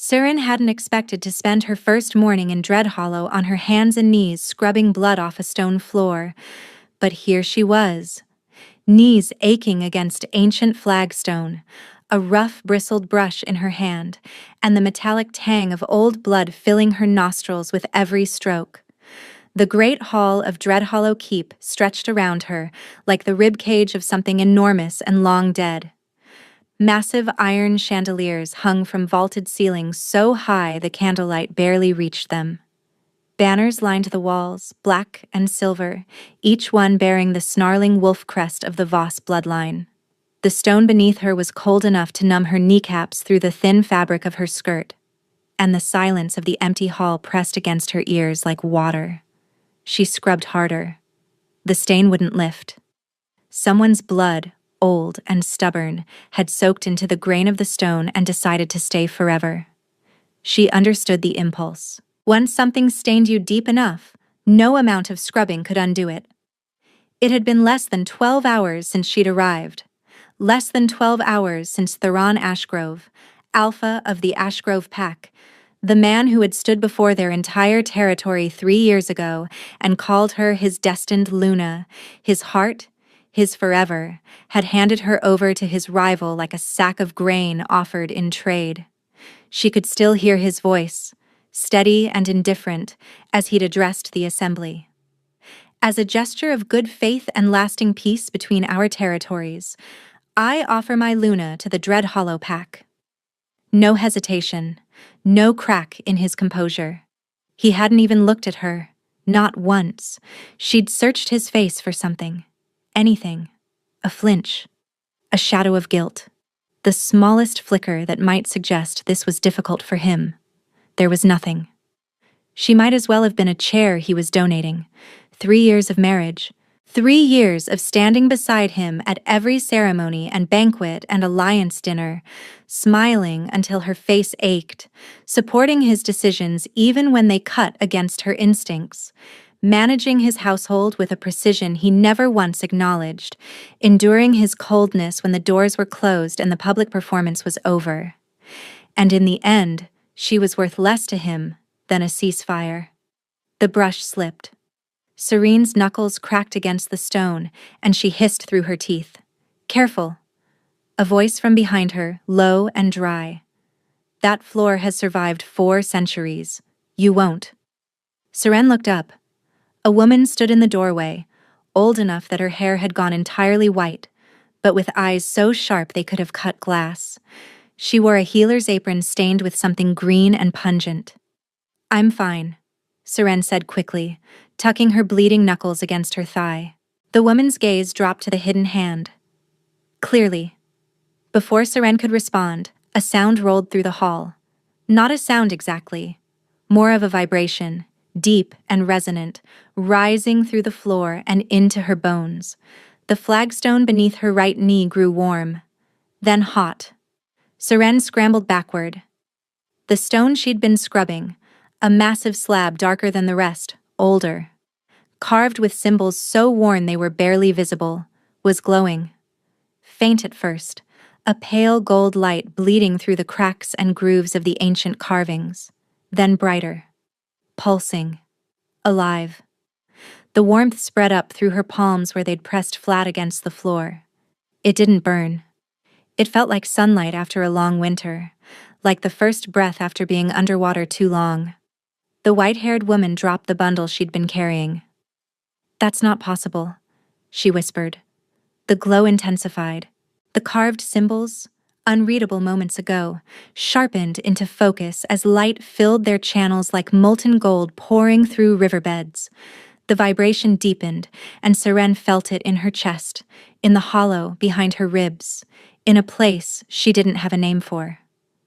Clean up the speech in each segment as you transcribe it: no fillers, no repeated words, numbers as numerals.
Surin hadn't expected to spend her first morning in Dreadhollow on her hands and knees scrubbing blood off a stone floor, but here she was, knees aching against ancient flagstone, a rough bristled brush in her hand, and the metallic tang of old blood filling her nostrils with every stroke. The great hall of Dreadhollow Keep stretched around her, like the ribcage of something enormous and long dead. Massive iron chandeliers hung from vaulted ceilings so high the candlelight barely reached them. Banners lined the walls, black and silver, each one bearing the snarling wolf crest of the Voss bloodline. The stone beneath her was cold enough to numb her kneecaps through the thin fabric of her skirt, and the silence of the empty hall pressed against her ears like water. She scrubbed harder. The stain wouldn't lift. Someone's blood, old and stubborn, had soaked into the grain of the stone and decided to stay forever. She understood the impulse. Once something stained you deep enough, no amount of scrubbing could undo it. It had been less than 12 hours since she'd arrived. Less than 12 hours since Theron Ashgrove, alpha of the Ashgrove Pack, the man who had stood before their entire territory 3 years ago and called her his destined Luna, his heart, his forever, had handed her over to his rival like a sack of grain offered in trade. She could still hear his voice, steady and indifferent, as he'd addressed the assembly. As a gesture of good faith and lasting peace between our territories, I offer my Luna to the Dreadhollow Pack. No hesitation, no crack in his composure. He hadn't even looked at her, not once. She'd searched his face for something. Anything. A flinch. A shadow of guilt. The smallest flicker that might suggest this was difficult for him. There was nothing. She might as well have been a chair he was donating. 3 years of marriage. 3 years of standing beside him at every ceremony and banquet and alliance dinner, smiling until her face ached, supporting his decisions even when they cut against her instincts, managing his household with a precision he never once acknowledged, enduring his coldness when the doors were closed and the public performance was over. And in the end, she was worth less to him than a ceasefire. The brush slipped. Serene's knuckles cracked against the stone, and she hissed through her teeth. "Careful." A voice from behind her, low and dry. "That floor has survived 4 centuries. You won't." Serene looked up. A woman stood in the doorway, old enough that her hair had gone entirely white, but with eyes so sharp they could have cut glass. She wore a healer's apron stained with something green and pungent. "I'm fine," Serene said quickly, tucking her bleeding knuckles against her thigh. The woman's gaze dropped to the hidden hand. Clearly. Before Serene could respond, a sound rolled through the hall. Not a sound exactly, more of a vibration, deep and resonant, rising through the floor and into her bones. The flagstone beneath her right knee grew warm, then hot. Serene scrambled backward. The stone she'd been scrubbing, a massive slab darker than the rest, older, carved with symbols so worn they were barely visible, was glowing. Faint at first, a pale gold light bleeding through the cracks and grooves of the ancient carvings, then brighter, pulsing, alive. The warmth spread up through her palms where they'd pressed flat against the floor. It didn't burn. It felt like sunlight after a long winter, like the first breath after being underwater too long. The white-haired woman dropped the bundle she'd been carrying. "That's not possible," she whispered. The glow intensified. The carved symbols, unreadable moments ago, sharpened into focus as light filled their channels like molten gold pouring through riverbeds. The vibration deepened, and Serene felt it in her chest, in the hollow behind her ribs, in a place she didn't have a name for.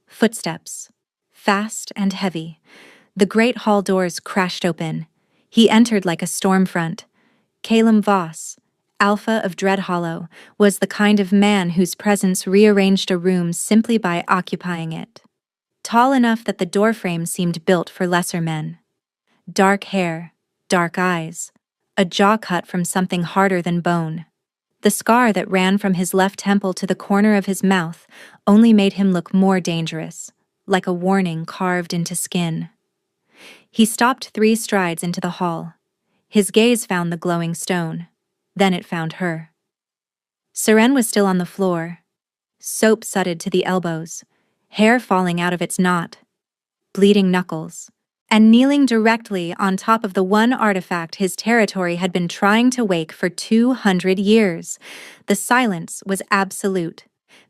Footsteps. Fast and heavy. The great hall doors crashed open. He entered like a storm front. Calum Voss, alpha of Dreadhollow, was the kind of man whose presence rearranged a room simply by occupying it. Tall enough that the doorframe seemed built for lesser men. Dark hair, dark eyes, a jaw cut from something harder than bone. The scar that ran from his left temple to the corner of his mouth only made him look more dangerous, like a warning carved into skin. He stopped 3 strides into the hall. His gaze found the glowing stone. Then it found her. Seren was still on the floor, soap-suded to the elbows, hair falling out of its knot, bleeding knuckles, and kneeling directly on top of the one artifact his territory had been trying to wake for 200 years. The silence was absolute.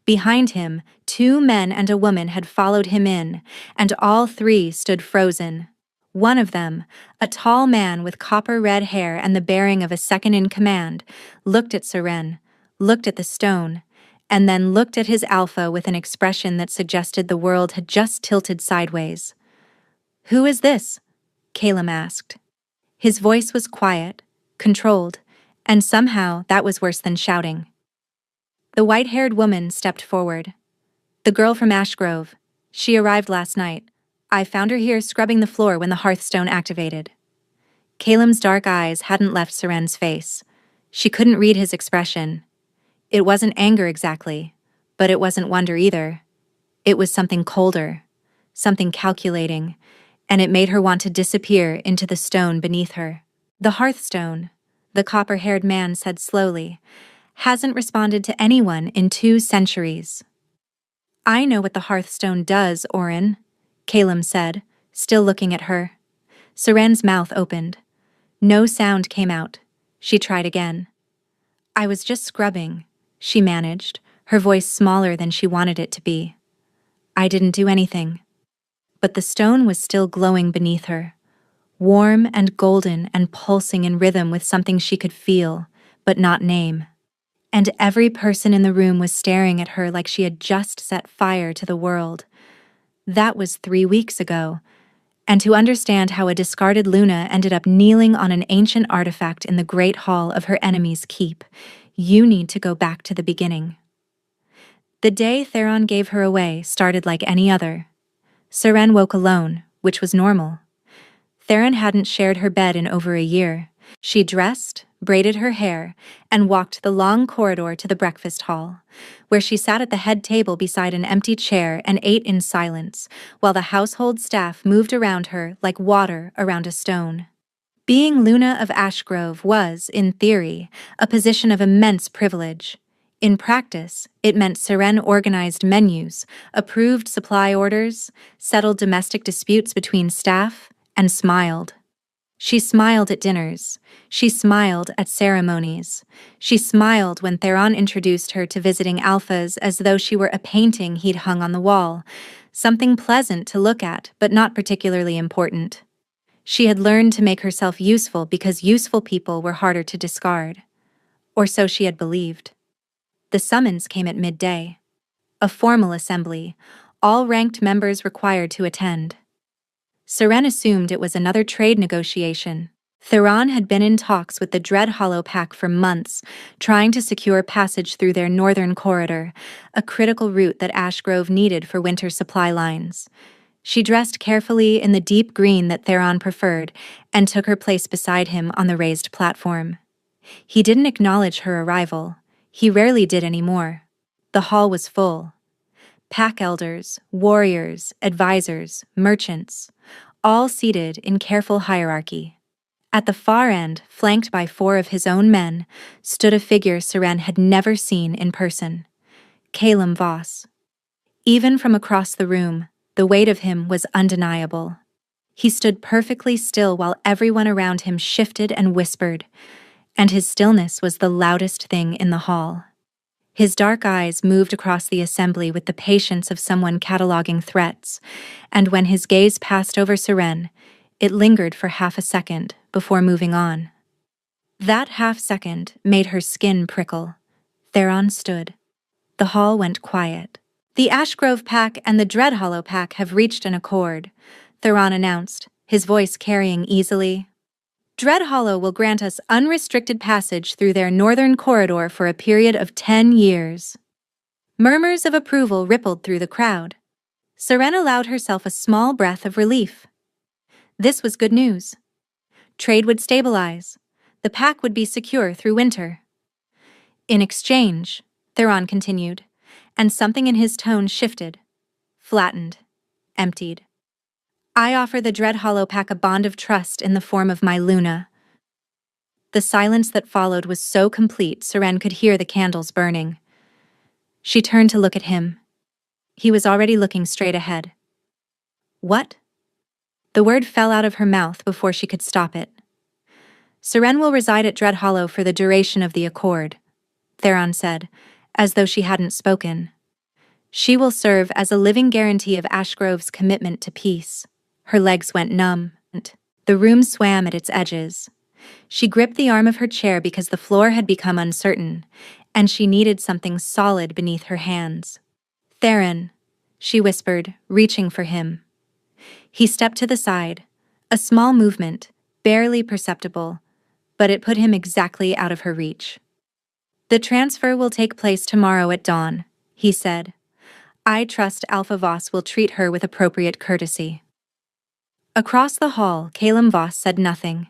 Behind him, 2 men and a woman had followed him in, and all 3 stood frozen. One of them, a tall man with copper-red hair and the bearing of a second-in-command, looked at Seren, looked at the stone, and then looked at his alpha with an expression that suggested the world had just tilted sideways. "Who is this?" Calum asked. His voice was quiet, controlled, and somehow that was worse than shouting. The white-haired woman stepped forward. "The girl from Ashgrove. She arrived last night. I found her here scrubbing the floor when the Hearthstone activated." Calum's dark eyes hadn't left Seren's face. She couldn't read his expression. It wasn't anger exactly, but it wasn't wonder either. It was something colder, something calculating, and it made her want to disappear into the stone beneath her. "The Hearthstone," the copper-haired man said slowly, "hasn't responded to anyone in 2 centuries." "I know what the Hearthstone does, Orin," Calum said, still looking at her. Seren's mouth opened. No sound came out. She tried again. "I was just scrubbing," she managed, her voice smaller than she wanted it to be. "I didn't do anything." But the stone was still glowing beneath her, warm and golden and pulsing in rhythm with something she could feel, but not name. And every person in the room was staring at her like she had just set fire to the world. That was 3 weeks ago, and to understand how a discarded Luna ended up kneeling on an ancient artifact in the great hall of her enemy's keep, you need to go back to the beginning. The day Theron gave her away started like any other. Seren woke alone, which was normal. Theron hadn't shared her bed in over a year. She dressed, braided her hair, and walked the long corridor to the breakfast hall, where she sat at the head table beside an empty chair and ate in silence, while the household staff moved around her like water around a stone. Being Luna of Ashgrove was, in theory, a position of immense privilege. In practice, it meant Seren organized menus, approved supply orders, settled domestic disputes between staff, and smiled. She smiled at dinners. She smiled at ceremonies. She smiled when Theron introduced her to visiting alphas as though she were a painting he'd hung on the wall, something pleasant to look at but not particularly important. She had learned to make herself useful because useful people were harder to discard. Or so she had believed. The summons came at midday. A formal assembly, all ranked members required to attend. Seren assumed it was another trade negotiation. Theron had been in talks with the Dreadhollow Pack for months, trying to secure passage through their northern corridor, a critical route that Ashgrove needed for winter supply lines. She dressed carefully in the deep green that Theron preferred and took her place beside him on the raised platform. He didn't acknowledge her arrival. He rarely did anymore. The hall was full. Pack elders, warriors, advisors, merchants, all seated in careful hierarchy. At the far end, flanked by 4 of his own men, stood a figure Seren had never seen in person. Calum Voss. Even from across the room, the weight of him was undeniable. He stood perfectly still while everyone around him shifted and whispered, and his stillness was the loudest thing in the hall. His dark eyes moved across the assembly with the patience of someone cataloging threats, and when his gaze passed over Seren, it lingered for half a second before moving on. That half second made her skin prickle. Theron stood. The hall went quiet. "The Ashgrove Pack and the Dreadhollow Pack have reached an accord," Theron announced, his voice carrying easily. "Dreadhollow will grant us unrestricted passage through their northern corridor for a period of 10 years. Murmurs of approval rippled through the crowd. Seren allowed herself a small breath of relief. This was good news. Trade would stabilize. The pack would be secure through winter. "In exchange," Theron continued, and something in his tone shifted, flattened. emptied. I offer the Dread Hollow Pack a bond of trust in the form of my Luna. The silence that followed was so complete, Seren could hear the candles burning. She turned to look at him. He was already looking straight ahead. What? The word fell out of her mouth before she could stop it. Seren will reside at Dread Hollow for the duration of the Accord, Theron said, as though she hadn't spoken. She will serve as a living guarantee of Ashgrove's commitment to peace. Her legs went numb. The room swam at its edges. She gripped the arm of her chair because the floor had become uncertain, and she needed something solid beneath her hands. Theron, she whispered, reaching for him. He stepped to the side, a small movement, barely perceptible, but it put him exactly out of her reach. The transfer will take place tomorrow at dawn, he said. I trust Alpha Voss will treat her with appropriate courtesy. Across the hall, Calum Voss said nothing.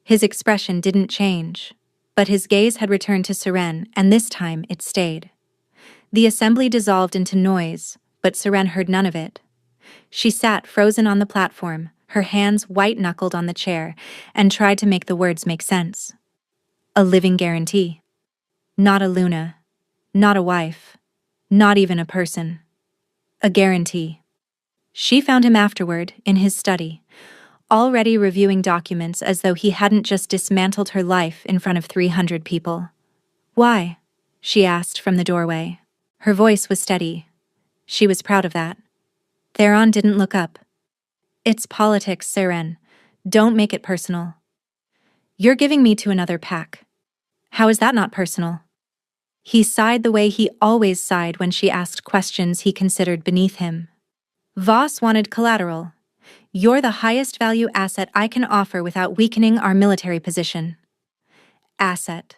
His expression didn't change, but his gaze had returned to Seren, and this time it stayed. The assembly dissolved into noise, but Seren heard none of it. She sat frozen on the platform, her hands white-knuckled on the chair, and tried to make the words make sense. A living guarantee. Not a Luna. Not a wife. Not even a person. A guarantee. She found him afterward, in his study, already reviewing documents as though he hadn't just dismantled her life in front of 300 people. Why? She asked from the doorway. Her voice was steady. She was proud of that. Theron didn't look up. It's politics, Seren. Don't make it personal. You're giving me to another pack. How is that not personal? He sighed the way he always sighed when she asked questions he considered beneath him. Voss wanted collateral. You're the highest value asset I can offer without weakening our military position. Asset.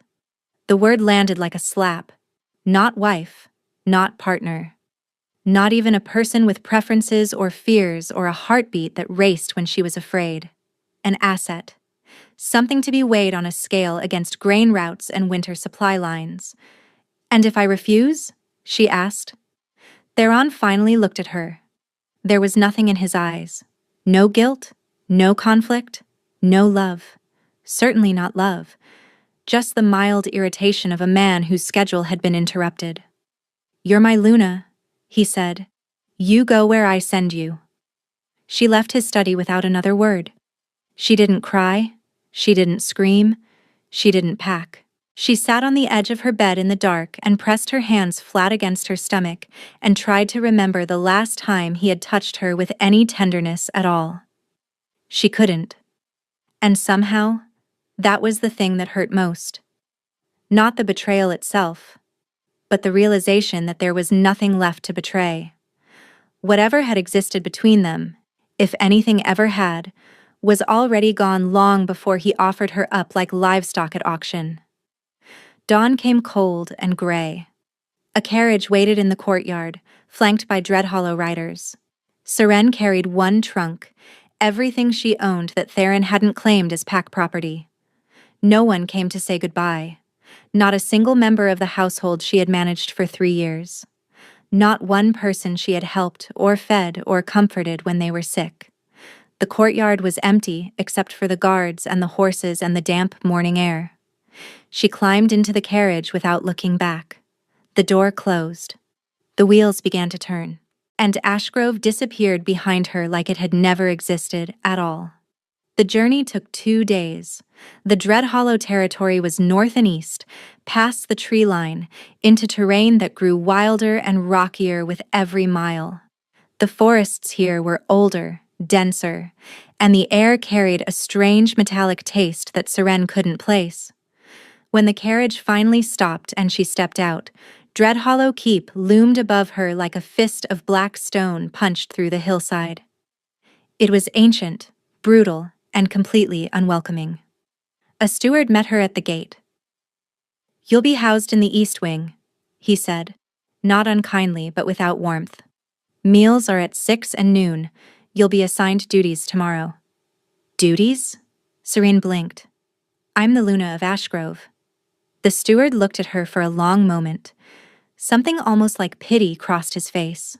The word landed like a slap. Not wife. Not partner. Not even a person with preferences or fears or a heartbeat that raced when she was afraid. An asset. Something to be weighed on a scale against grain routes and winter supply lines. And if I refuse? She asked. Theron finally looked at her. There was nothing in his eyes. No guilt, no conflict, no love. Certainly not love. Just the mild irritation of a man whose schedule had been interrupted. You're my Luna, he said. You go where I send you. She left his study without another word. She didn't cry. She didn't scream. She didn't pack. She sat on the edge of her bed in the dark and pressed her hands flat against her stomach and tried to remember the last time he had touched her with any tenderness at all. She couldn't. And somehow, that was the thing that hurt most. Not the betrayal itself, but the realization that there was nothing left to betray. Whatever had existed between them, if anything ever had, was already gone long before he offered her up like livestock at auction. Dawn came cold and gray. A carriage waited in the courtyard, flanked by Dread Hollow riders. Seren carried one trunk, everything she owned that Theron hadn't claimed as pack property. No one came to say goodbye. Not a single member of the household she had managed for 3 years. Not one person she had helped or fed or comforted when they were sick. The courtyard was empty except for the guards and the horses and the damp morning air. She climbed into the carriage without looking back. The door closed. The wheels began to turn, and Ashgrove disappeared behind her like it had never existed at all. The journey took 2 days. The Dread Hollow territory was north and east, past the tree line, into terrain that grew wilder and rockier with every mile. The forests here were older, denser, and the air carried a strange metallic taste that Seren couldn't place. When the carriage finally stopped and she stepped out, Dread Hollow Keep loomed above her like a fist of black stone punched through the hillside. It was ancient, brutal, and completely unwelcoming. A steward met her at the gate. You'll be housed in the East Wing, he said, not unkindly but without warmth. Meals are at 6 and noon. You'll be assigned duties tomorrow. Duties? Seren blinked. I'm the Luna of Ashgrove. The steward looked at her for a long moment. Something almost like pity crossed his face.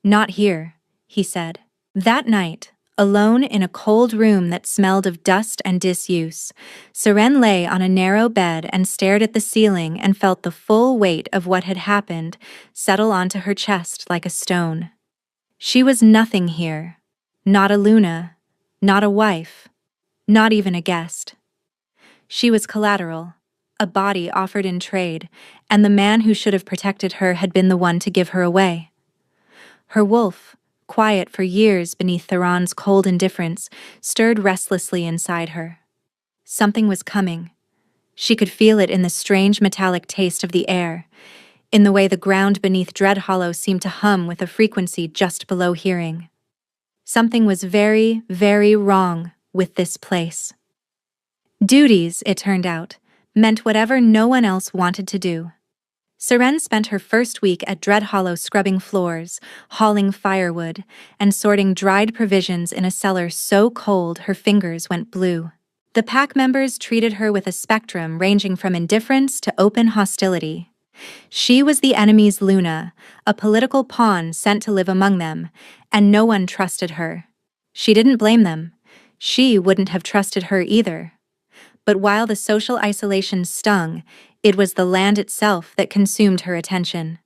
Not here, he said. That night, alone in a cold room that smelled of dust and disuse, Seren lay on a narrow bed and stared at the ceiling and felt the full weight of what had happened settle onto her chest like a stone. She was nothing here. Not a Luna, not a wife, not even a guest. She was collateral, a body offered in trade, and the man who should have protected her had been the one to give her away. Her wolf, quiet for years beneath Theron's cold indifference, stirred restlessly inside her. Something was coming. She could feel it in the strange metallic taste of the air, in the way the ground beneath Dreadhollow seemed to hum with a frequency just below hearing. Something was very, very wrong with this place. Duties, it turned out, meant whatever no one else wanted to do. Seren spent her first week at Dreadhollow scrubbing floors, hauling firewood, and sorting dried provisions in a cellar so cold her fingers went blue. The pack members treated her with a spectrum ranging from indifference to open hostility. She was the enemy's Luna, a political pawn sent to live among them, and no one trusted her. She didn't blame them. She wouldn't have trusted her either. But while the social isolation stung, it was the land itself that consumed her attention.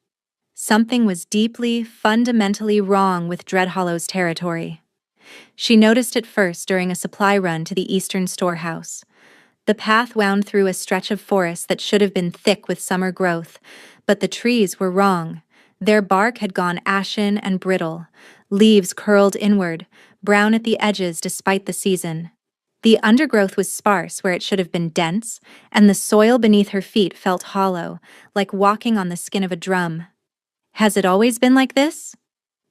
Something was deeply, fundamentally wrong with Dreadhollow's territory. She noticed it first during a supply run to the eastern storehouse. The path wound through a stretch of forest that should have been thick with summer growth, but the trees were wrong. Their bark had gone ashen and brittle, leaves curled inward, brown at the edges despite the season. The undergrowth was sparse where it should have been dense, and the soil beneath her feet felt hollow, like walking on the skin of a drum. "Has it always been like this?"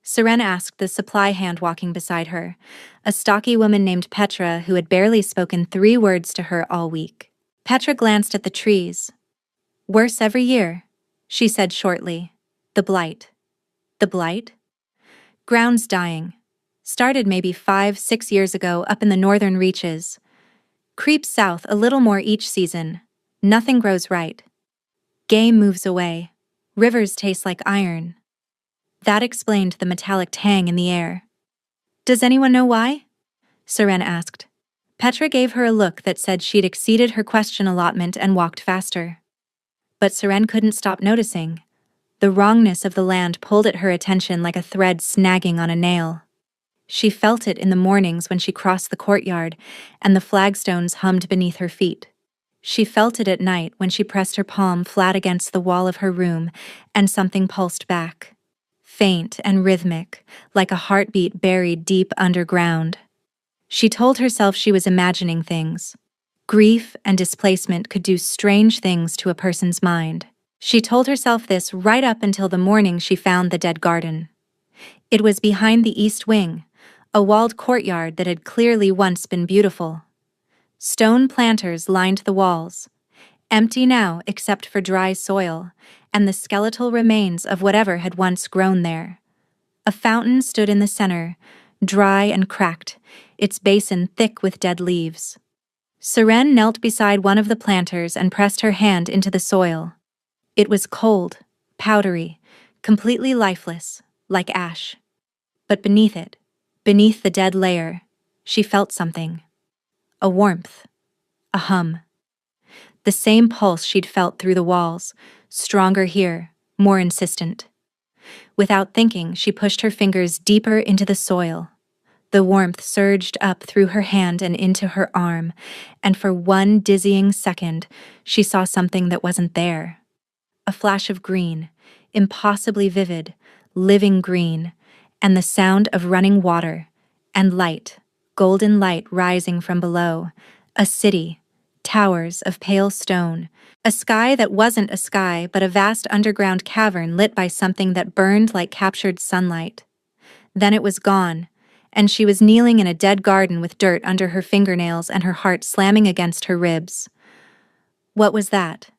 Seren asked the supply hand walking beside her, a stocky woman named Petra who had barely spoken 3 words to her all week. Petra glanced at the trees. "Worse every year," she said shortly. "The blight." "The blight?" "Ground's dying. Started maybe 5-6 years ago up in the northern reaches. Creeps south a little more each season. Nothing grows right. Game moves away. Rivers taste like iron." That explained the metallic tang in the air. "Does anyone know why?" Seren asked. Petra gave her a look that said she'd exceeded her question allotment and walked faster. But Seren couldn't stop noticing. The wrongness of the land pulled at her attention like a thread snagging on a nail. She felt it in the mornings when she crossed the courtyard and the flagstones hummed beneath her feet. She felt it at night when she pressed her palm flat against the wall of her room and something pulsed back. Faint and rhythmic, like a heartbeat buried deep underground. She told herself she was imagining things. Grief and displacement could do strange things to a person's mind. She told herself this right up until the morning she found the dead garden. It was behind the east wing, a walled courtyard that had clearly once been beautiful. Stone planters lined the walls, empty now except for dry soil, and the skeletal remains of whatever had once grown there. A fountain stood in the center, dry and cracked, its basin thick with dead leaves. Seren knelt beside one of the planters and pressed her hand into the soil. It was cold, powdery, completely lifeless, like ash. But beneath it, beneath the dead layer, she felt something. A warmth. A hum. The same pulse she'd felt through the walls, stronger here, more insistent. Without thinking, she pushed her fingers deeper into the soil. The warmth surged up through her hand and into her arm, and for one dizzying second, she saw something that wasn't there. A flash of green, impossibly vivid, living green, and the sound of running water, and light, golden light rising from below, a city, towers of pale stone, a sky that wasn't a sky but a vast underground cavern lit by something that burned like captured sunlight. Then it was gone, and she was kneeling in a dead garden with dirt under her fingernails and her heart slamming against her ribs. "What was that?"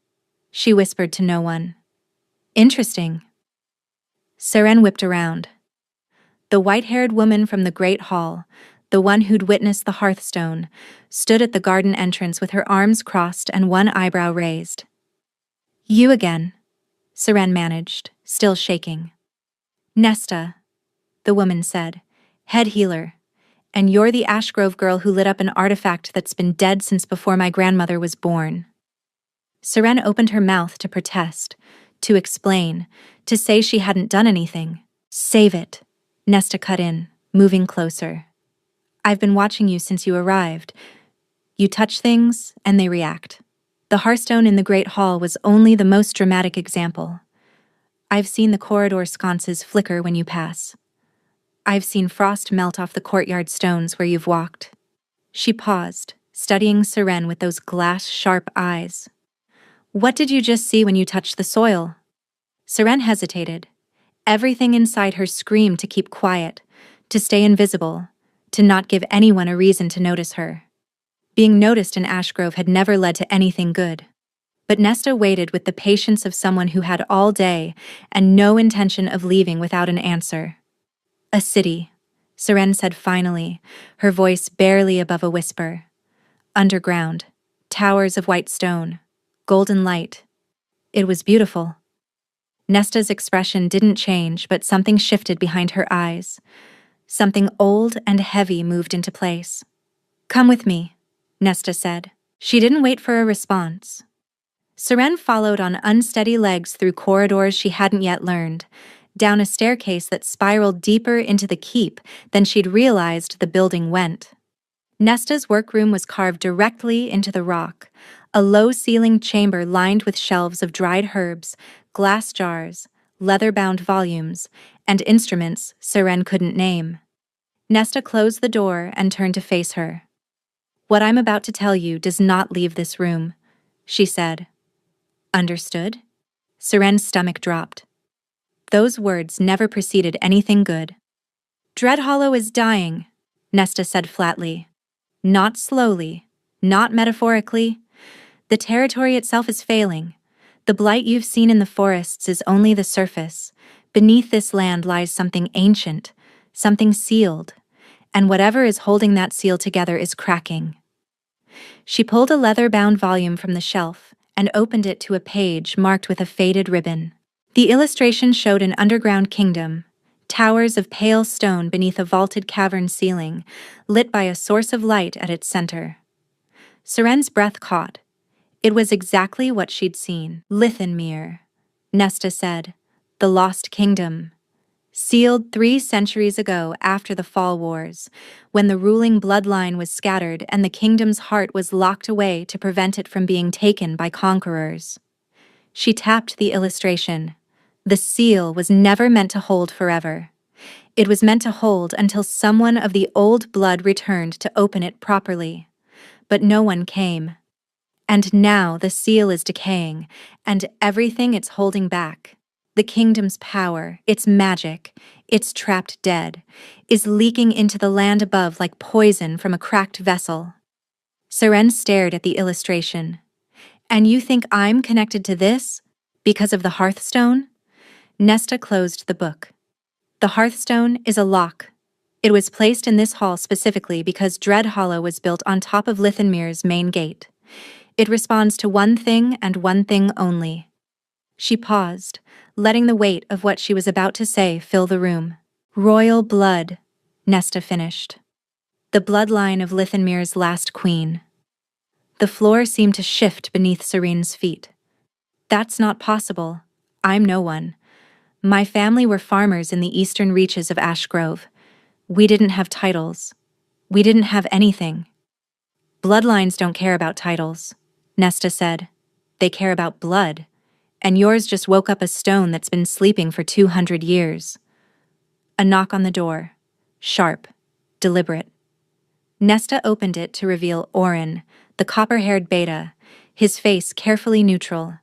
she whispered to no one. "Interesting." Seren whipped around. The white-haired woman from the great hall, the one who'd witnessed the hearthstone, stood at the garden entrance with her arms crossed and one eyebrow raised. "You again," Seren managed, still shaking. "Nesta," the woman said, Head healer. And you're the Ashgrove girl who lit up an artifact that's been dead since before my grandmother was born. Seren opened her mouth to protest, to explain, to say she hadn't done anything. Save it, Nesta cut in, moving closer. I've been watching you since you arrived. You touch things, and they react. The Hearthstone in the Great Hall was only the most dramatic example. I've seen the corridor sconces flicker when you pass. I've seen frost melt off the courtyard stones where you've walked. She paused, studying Seren with those glass-sharp eyes. What did you just see when you touched the soil? Seren hesitated. Everything inside her screamed to keep quiet, to stay invisible, to not give anyone a reason to notice her. Being noticed in Ashgrove had never led to anything good. But Nesta waited with the patience of someone who had all day and no intention of leaving without an answer. A city, Seren said finally, her voice barely above a whisper. Underground, towers of white stone, golden light. It was beautiful. Nesta's expression didn't change, but something shifted behind her eyes. Something old and heavy moved into place. Come with me, Nesta said. She didn't wait for a response. Seren followed on unsteady legs through corridors she hadn't yet learned, down a staircase that spiraled deeper into the keep than she'd realized the building went. Nesta's workroom was carved directly into the rock, a low-ceilinged chamber lined with shelves of dried herbs, glass jars, leather-bound volumes, and instruments Seren couldn't name. Nesta closed the door and turned to face her. What I'm about to tell you does not leave this room, she said. Understood? Seren's stomach dropped. Those words never preceded anything good. Dreadhollow is dying, Nesta said flatly. Not slowly, not metaphorically. The territory itself is failing. The blight you've seen in the forests is only the surface. Beneath this land lies something ancient, something sealed, and whatever is holding that seal together is cracking. She pulled a leather-bound volume from the shelf and opened it to a page marked with a faded ribbon. The illustration showed an underground kingdom, towers of pale stone beneath a vaulted cavern ceiling, lit by a source of light at its center. Seren's breath caught. It was exactly what she'd seen. Lithenmere, Nesta said, the Lost Kingdom. Sealed 3 centuries ago after the Fall Wars, when the ruling bloodline was scattered and the kingdom's heart was locked away to prevent it from being taken by conquerors. She tapped the illustration. The seal was never meant to hold forever. It was meant to hold until someone of the old blood returned to open it properly. But no one came. And now the seal is decaying, and everything it's holding back, the kingdom's power, its magic, its trapped dead, is leaking into the land above like poison from a cracked vessel. Seren stared at the illustration. And you think I'm connected to this? Because of the Hearthstone? Nesta closed the book. The Hearthstone is a lock. It was placed in this hall specifically because Dreadhollow was built on top of Lithenmere's main gate. It responds to one thing and one thing only. She paused, letting the weight of what she was about to say fill the room. Royal blood, Nesta finished. The bloodline of Lithenmere's last queen. The floor seemed to shift beneath Seren's feet. That's not possible. I'm no one. My family were farmers in the eastern reaches of Ashgrove. We didn't have titles. We didn't have anything. Bloodlines don't care about titles, Nesta said. They care about blood. And yours just woke up a stone that's been sleeping for 200 years. A knock on the door. Sharp. Deliberate. Nesta opened it to reveal Orin, the copper-haired beta, his face carefully neutral.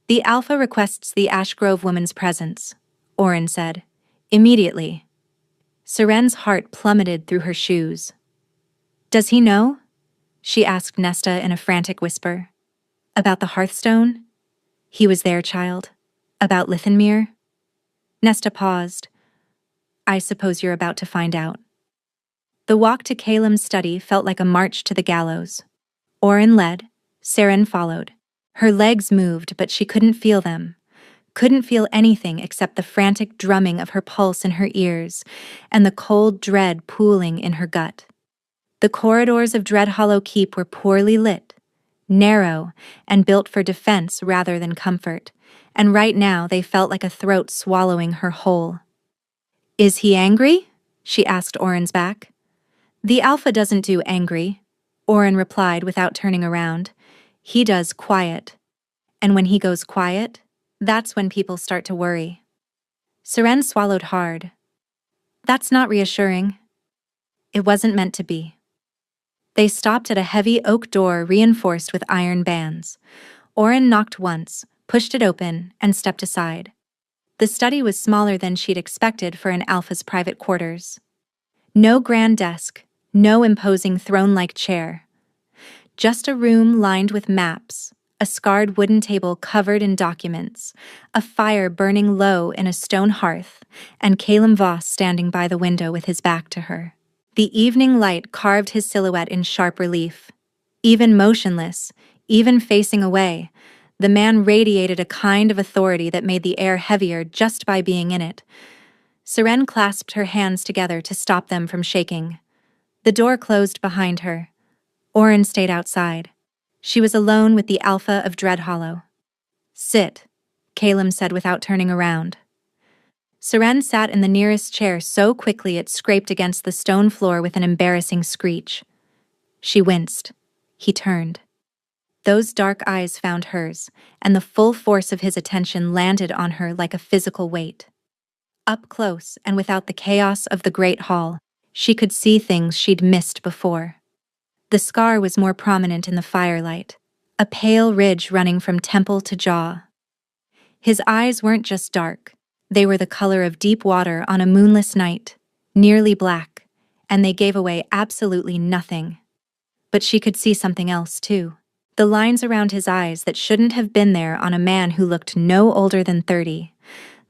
The Alpha requests the Ashgrove woman's presence, Orin said. Immediately. Seren's heart plummeted through her shoes. Does he know? She asked Nesta in a frantic whisper. About the Hearthstone? He was there, child. About Lithenmere? Nesta paused. I suppose you're about to find out. The walk to Caelim's study felt like a march to the gallows. Orin led, Seren followed. Her legs moved, but she couldn't feel them. couldn't feel anything except the frantic drumming of her pulse in her ears and the cold dread pooling in her gut. The corridors of Dreadhollow Keep were poorly lit, narrow, and built for defense rather than comfort, and right now they felt like a throat swallowing her whole. "Is he angry?" she asked Oren's back. "The Alpha doesn't do angry," Oren replied without turning around. "He does quiet. And when he goes quiet, that's when people start to worry." Seren swallowed hard. "That's not reassuring." It wasn't meant to be. They stopped at a heavy oak door reinforced with iron bands. Oren knocked once, pushed it open, and stepped aside. The study was smaller than she'd expected for an Alpha's private quarters. No grand desk, no imposing throne-like chair. Just a room lined with maps, a scarred wooden table covered in documents, a fire burning low in a stone hearth, and Calum Voss standing by the window with his back to her. The evening light carved his silhouette in sharp relief. Even motionless, even facing away, the man radiated a kind of authority that made the air heavier just by being in it. Seren clasped her hands together to stop them from shaking. The door closed behind her. Oren stayed outside. She was alone with the Alpha of Dreadhollow. "Sit," Calum said without turning around. Seren sat in the nearest chair so quickly it scraped against the stone floor with an embarrassing screech. She winced. He turned. Those dark eyes found hers, and the full force of his attention landed on her like a physical weight. Up close and without the chaos of the Great Hall, she could see things she'd missed before. The scar was more prominent in the firelight, a pale ridge running from temple to jaw. His eyes weren't just dark. They were the color of deep water on a moonless night, nearly black, and they gave away absolutely nothing. But she could see something else, too. The lines around his eyes that shouldn't have been there on a man who looked no older than 30.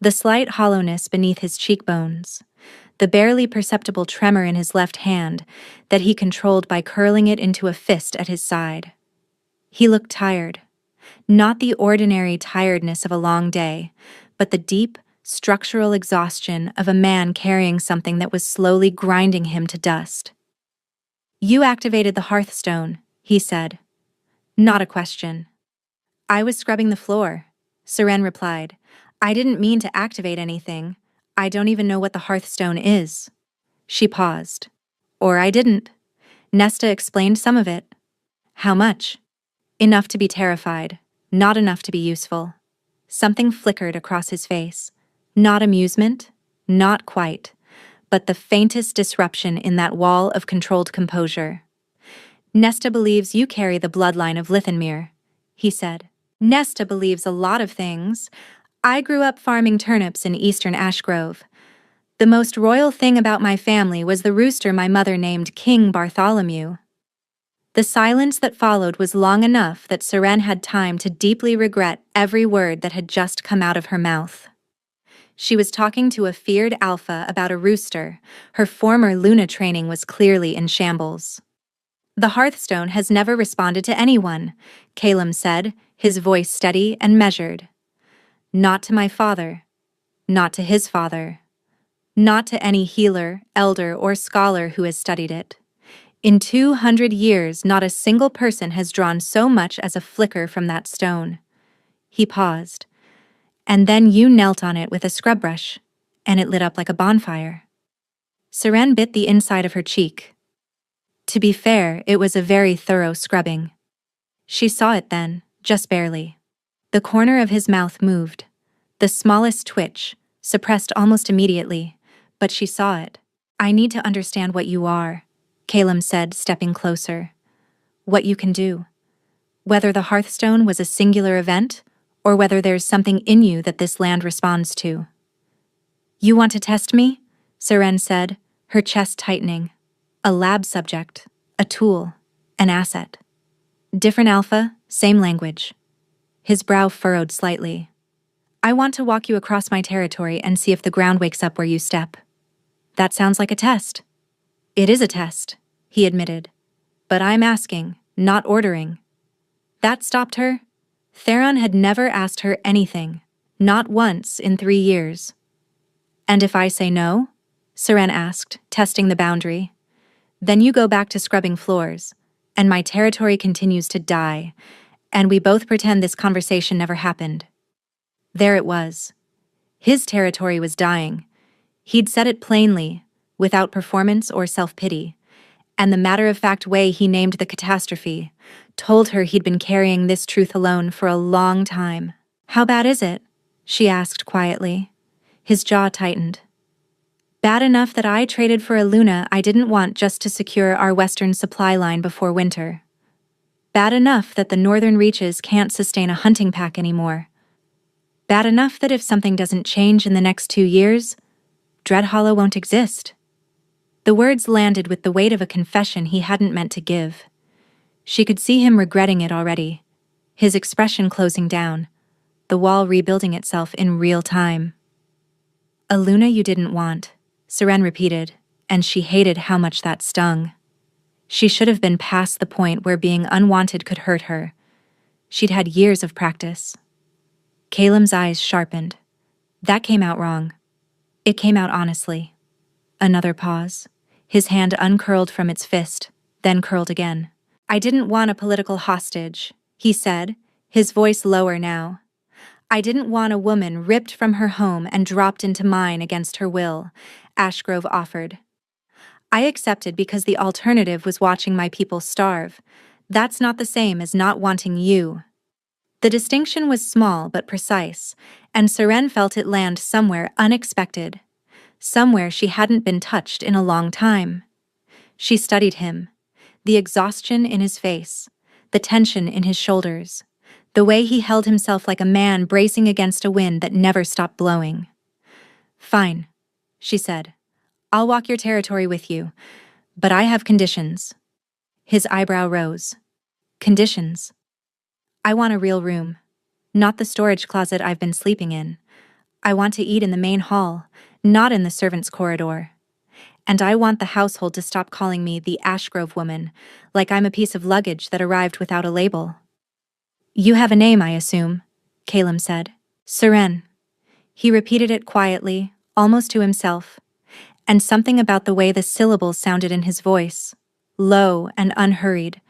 The slight hollowness beneath his cheekbones. The barely perceptible tremor in his left hand that he controlled by curling it into a fist at his side. He looked tired. Not the ordinary tiredness of a long day, but the deep, structural exhaustion of a man carrying something that was slowly grinding him to dust. "You activated the Hearthstone," he said. Not a question. "I was scrubbing the floor," Seren replied. "I didn't mean to activate anything. I don't even know what the Hearthstone is." She paused. "Or I didn't. Nesta explained some of it." "How much?" "Enough to be terrified, not enough to be useful." Something flickered across his face. Not amusement, not quite, but the faintest disruption in that wall of controlled composure. "Nesta believes you carry the bloodline of Lithenmere," he said. "Nesta believes a lot of things. I grew up farming turnips in eastern Ashgrove. The most royal thing about my family was the rooster my mother named King Bartholomew." The silence that followed was long enough that Seren had time to deeply regret every word that had just come out of her mouth. She was talking to a feared Alpha about a rooster. Her former Luna training was clearly in shambles. "The Hearthstone has never responded to anyone," Calum said, his voice steady and measured. "Not to my father. Not to his father. Not to any healer, elder, or scholar who has studied it. In 200 years, not a single person has drawn so much as a flicker from that stone." He paused. "And then you knelt on it with a scrub brush, and it lit up like a bonfire." Seren bit the inside of her cheek. To be fair, it was a very thorough scrubbing. She saw it then, just barely. The corner of his mouth moved. The smallest twitch, suppressed almost immediately, but she saw it. "I need to understand what you are," Calum said, stepping closer. "What you can do. Whether the Hearthstone was a singular event, or whether there's something in you that this land responds to." "You want to test me?" Seren said, her chest tightening. "A lab subject, a tool, an asset. Different Alpha, same language." His brow furrowed slightly. "I want to walk you across my territory and see if the ground wakes up where you step." "That sounds like a test." "It is a test," he admitted. "But I'm asking, not ordering." That stopped her. Theron had never asked her anything. Not once in 3 years. And if I say no? Seren asked, testing the boundary. Then you go back to scrubbing floors, and my territory continues to die, and we both pretend this conversation never happened. There it was. His territory was dying. He'd said it plainly, without performance or self-pity, and the matter-of-fact way he named the catastrophe told her he'd been carrying this truth alone for a long time. How bad is it? She asked quietly. His jaw tightened. Bad enough that I traded for a Luna I didn't want just to secure our western supply line before winter. Bad enough that the northern reaches can't sustain a hunting pack anymore. Bad enough that if something doesn't change in the next 2 years, Dreadhollow won't exist. The words landed with the weight of a confession he hadn't meant to give. She could see him regretting it already, his expression closing down, the wall rebuilding itself in real time. A Luna you didn't want, Seren repeated, and she hated how much that stung. She should have been past the point where being unwanted could hurt her. She'd had years of practice. Calem's eyes sharpened. That came out wrong. It came out honestly. Another pause. His hand uncurled from its fist, then curled again. I didn't want a political hostage, he said, his voice lower now. I didn't want a woman ripped from her home and dropped into mine against her will, Ashgrove offered. I accepted because the alternative was watching my people starve. That's not the same as not wanting you. The distinction was small but precise, and Seren felt it land somewhere unexpected, somewhere she hadn't been touched in a long time. She studied him, the exhaustion in his face, the tension in his shoulders, the way he held himself like a man bracing against a wind that never stopped blowing. Fine, she said. I'll walk your territory with you, but I have conditions. His eyebrow rose. Conditions? I want a real room, not the storage closet I've been sleeping in. I want to eat in the main hall, not in the servants' corridor. And I want the household to stop calling me the Ashgrove woman, like I'm a piece of luggage that arrived without a label. You have a name, I assume, Calem said. Seren. He repeated it quietly, almost to himself, and something about the way the syllables sounded in his voice, low and unhurried,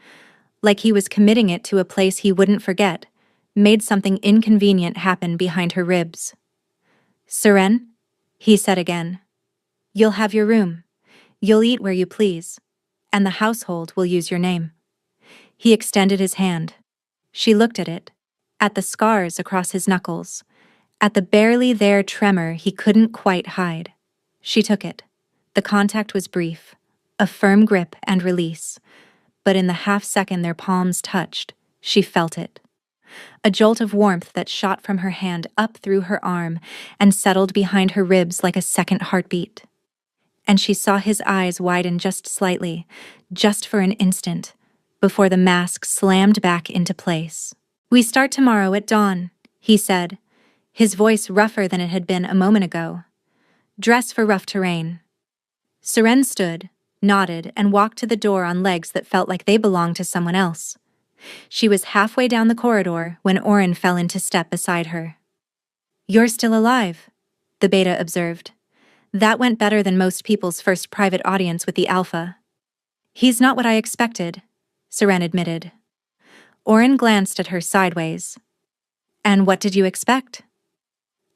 like he was committing it to a place he wouldn't forget, made something inconvenient happen behind her ribs. Seren, he said again. You'll have your room. You'll eat where you please, and the household will use your name. He extended his hand. She looked at it, at the scars across his knuckles, at the barely there tremor he couldn't quite hide. She took it. The contact was brief, a firm grip and release, but in the half-second their palms touched, she felt it. A jolt of warmth that shot from her hand up through her arm and settled behind her ribs like a second heartbeat. And she saw his eyes widen just slightly, just for an instant, before the mask slammed back into place. We start tomorrow at dawn, he said, his voice rougher than it had been a moment ago. Dress for rough terrain. Seren stood, nodded, and walked to the door on legs that felt like they belonged to someone else. She was halfway down the corridor when Oren fell into step beside her. You're still alive, the beta observed. That went better than most people's first private audience with the alpha. He's not what I expected, Seren admitted. Oren glanced at her sideways. And what did you expect?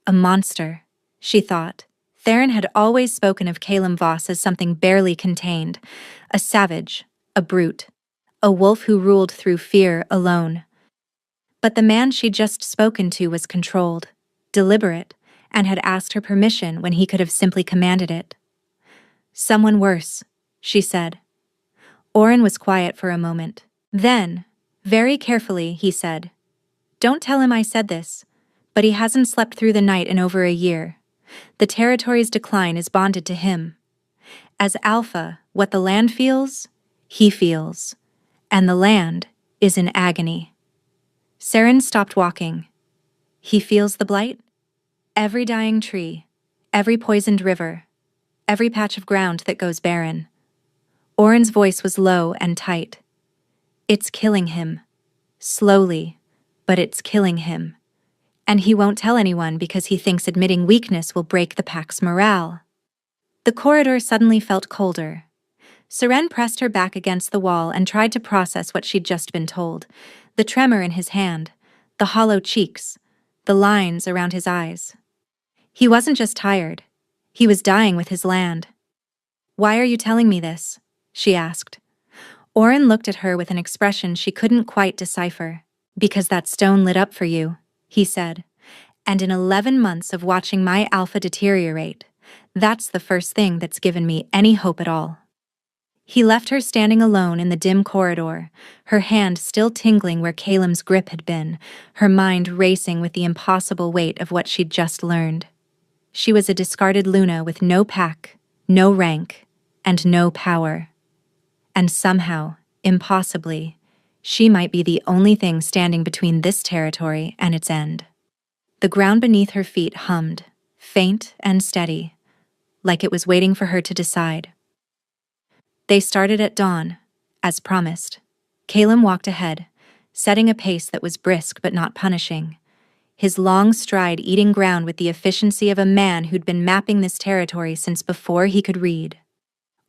A monster, she thought. Theron had always spoken of Calem Voss as something barely contained, a savage, a brute, a wolf who ruled through fear alone. But the man she'd just spoken to was controlled, deliberate, and had asked her permission when he could have simply commanded it. Someone worse, she said. Oren was quiet for a moment. Then, very carefully, he said, Don't tell him I said this, but he hasn't slept through the night in over a year. The territory's decline is bonded to him. As Alpha, what the land feels, he feels. And the land is in agony. Seren stopped walking. He feels the blight? Every dying tree, every poisoned river, every patch of ground that goes barren. Oren's voice was low and tight. It's killing him. Slowly, but it's killing him. And he won't tell anyone because he thinks admitting weakness will break the pack's morale. The corridor suddenly felt colder. Seren pressed her back against the wall and tried to process what she'd just been told. The tremor in his hand, the hollow cheeks, the lines around his eyes. He wasn't just tired. He was dying with his land. "Why are you telling me this?" she asked. Oren looked at her with an expression she couldn't quite decipher. "Because that stone lit up for you," he said. "And in 11 months of watching my alpha deteriorate, that's the first thing that's given me any hope at all." He left her standing alone in the dim corridor, her hand still tingling where Calem's grip had been, her mind racing with the impossible weight of what she'd just learned. She was a discarded Luna with no pack, no rank, and no power. And somehow, impossibly, she might be the only thing standing between this territory and its end. The ground beneath her feet hummed, faint and steady, like it was waiting for her to decide. They started at dawn, as promised. Calem walked ahead, setting a pace that was brisk but not punishing, his long stride eating ground with the efficiency of a man who'd been mapping this territory since before he could read.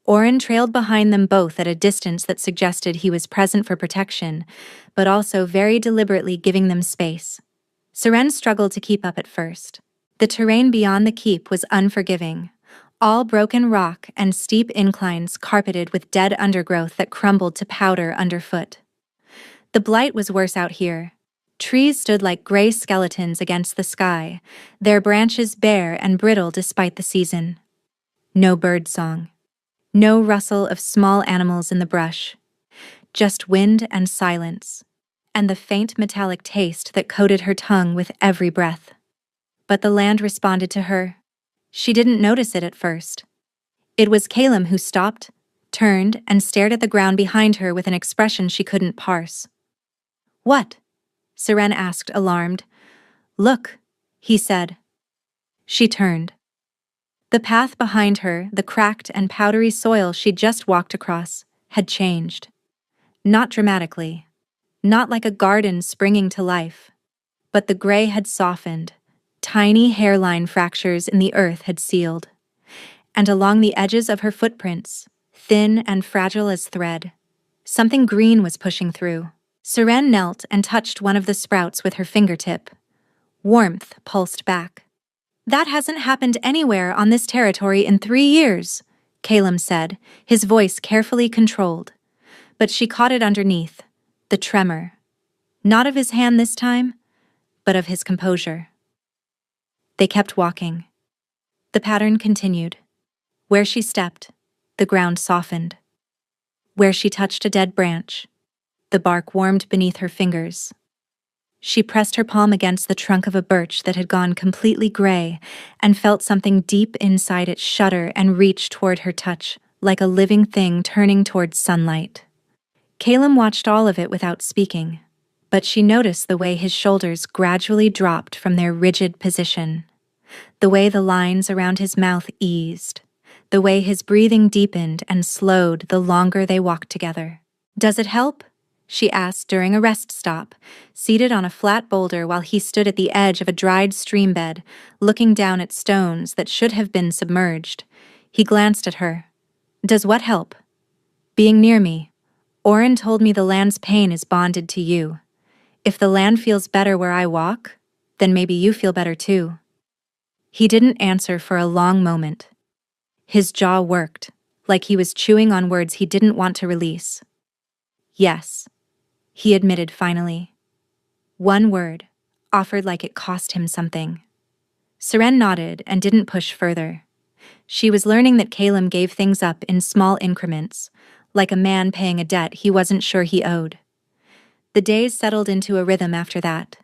Oren trailed behind them both at a distance that suggested he was present for protection, but also very deliberately giving them space. Seren struggled to keep up at first. The terrain beyond the keep was unforgiving, all broken rock and steep inclines carpeted with dead undergrowth that crumbled to powder underfoot. The blight was worse out here. Trees stood like gray skeletons against the sky, their branches bare and brittle despite the season. No bird song. No rustle of small animals in the brush. Just wind and silence, and the faint metallic taste that coated her tongue with every breath. But the land responded to her. She didn't notice it at first. It was Calem who stopped, turned, and stared at the ground behind her with an expression she couldn't parse. "What?" Seren asked, alarmed. "Look," he said. She turned. The path behind her, the cracked and powdery soil she'd just walked across, had changed. Not dramatically, not like a garden springing to life, but the gray had softened, tiny hairline fractures in the earth had sealed, and along the edges of her footprints, thin and fragile as thread, something green was pushing through. Seren knelt and touched one of the sprouts with her fingertip. Warmth pulsed back. "That hasn't happened anywhere on this territory in 3 years," Calem said, his voice carefully controlled. But she caught it underneath, the tremor. Not of his hand this time, but of his composure. They kept walking. The pattern continued. Where she stepped, the ground softened. Where she touched a dead branch, the bark warmed beneath her fingers. She pressed her palm against the trunk of a birch that had gone completely gray and felt something deep inside it shudder and reach toward her touch, like a living thing turning towards sunlight. Calem watched all of it without speaking, but she noticed the way his shoulders gradually dropped from their rigid position, the way the lines around his mouth eased, the way his breathing deepened and slowed the longer they walked together. "Does it help?" she asked during a rest stop, seated on a flat boulder while he stood at the edge of a dried stream bed, looking down at stones that should have been submerged. He glanced at her. "Does what help?" "Being near me. Oren told me the land's pain is bonded to you. If the land feels better where I walk, then maybe you feel better too." He didn't answer for a long moment. His jaw worked, like he was chewing on words he didn't want to release. "Yes," he admitted finally. One word, offered like it cost him something. Seren nodded and didn't push further. She was learning that Calem gave things up in small increments, like a man paying a debt he wasn't sure he owed. The days settled into a rhythm after that.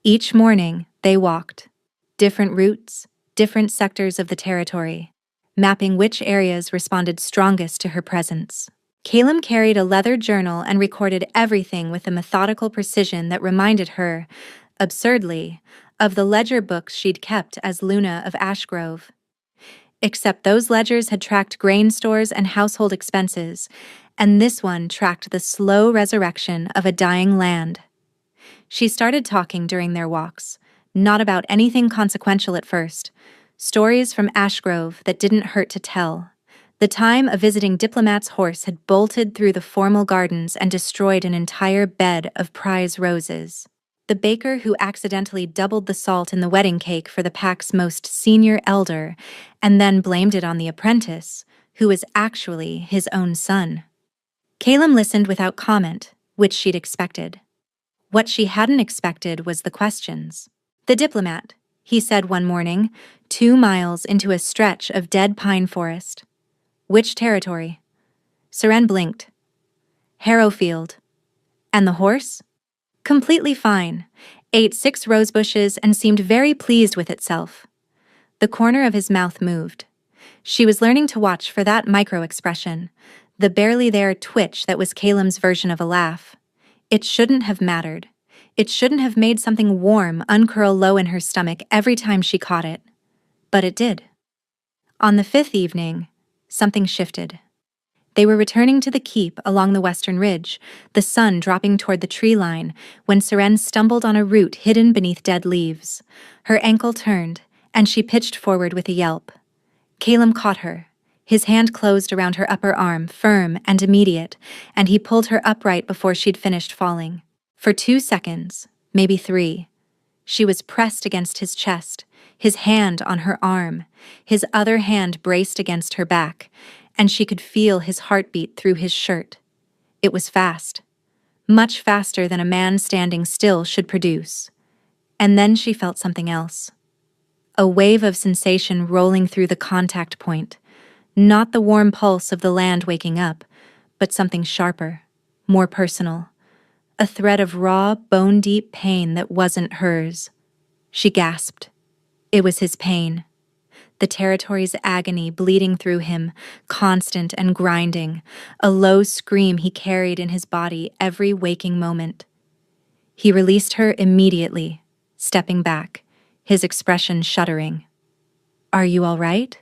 Each morning, they walked. Different routes, different sectors of the territory, mapping which areas responded strongest to her presence. Calem carried a leather journal and recorded everything with a methodical precision that reminded her, absurdly, of the ledger books she'd kept as Luna of Ashgrove. Except those ledgers had tracked grain stores and household expenses, and this one tracked the slow resurrection of a dying land. She started talking during their walks, Not about anything consequential at first. Stories from Ashgrove that didn't hurt to tell. The time a visiting diplomat's horse had bolted through the formal gardens and destroyed an entire bed of prize roses. The baker who accidentally doubled the salt in the wedding cake for the pack's most senior elder and then blamed it on the apprentice, who was actually his own son. Calum listened without comment, which she'd expected. What she hadn't expected was the questions. "The diplomat," he said one morning, 2 miles into a stretch of dead pine forest. "Which territory?" Seren blinked. "Harrowfield." "And the horse?" "Completely fine. Ate 6 rose bushes and seemed very pleased with itself." The corner of his mouth moved. She was learning to watch for that micro-expression, the barely there twitch that was Calum's version of a laugh. It shouldn't have mattered. It shouldn't have made something warm uncurl low in her stomach every time she caught it. But it did. On the 5th evening, something shifted. They were returning to the keep along the western ridge, the sun dropping toward the tree line, when Seren stumbled on a root hidden beneath dead leaves. Her ankle turned, and she pitched forward with a yelp. Calum caught her. His hand closed around her upper arm, firm and immediate, and he pulled her upright before she'd finished falling. For 2 seconds, maybe 3, she was pressed against his chest, his hand on her arm, his other hand braced against her back, and she could feel his heartbeat through his shirt. It was fast, much faster than a man standing still should produce. And then she felt something else. A wave of sensation rolling through the contact point, not the warm pulse of the land waking up, but something sharper, more personal. A thread of raw, bone-deep pain that wasn't hers. She gasped. It was his pain. The territory's agony bleeding through him, constant and grinding, a low scream he carried in his body every waking moment. He released her immediately, stepping back, his expression shuddering. "Are you all right?"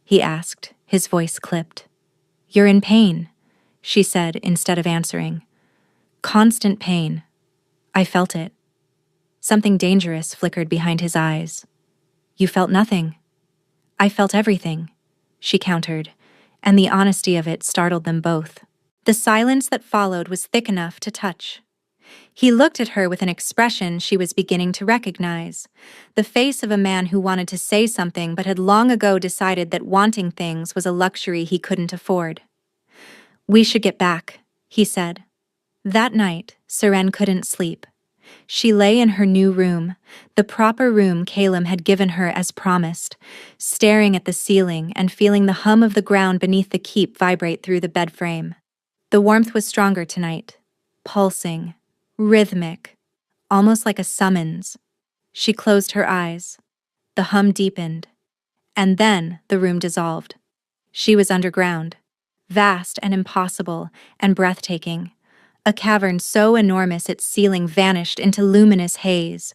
he asked, his voice clipped. "You're in pain," she said instead of answering. "Constant pain. I felt it." Something dangerous flickered behind his eyes. "You felt nothing." "I felt everything," she countered, and the honesty of it startled them both. The silence that followed was thick enough to touch. He looked at her with an expression she was beginning to recognize, the face of a man who wanted to say something but had long ago decided that wanting things was a luxury he couldn't afford. "We should get back," he said. That night, Seren couldn't sleep. She lay in her new room, the proper room Calum had given her as promised, staring at the ceiling and feeling the hum of the ground beneath the keep vibrate through the bed frame. The warmth was stronger tonight, pulsing, rhythmic, almost like a summons. She closed her eyes. The hum deepened. And then the room dissolved. She was underground, vast and impossible and breathtaking. A cavern so enormous its ceiling vanished into luminous haze.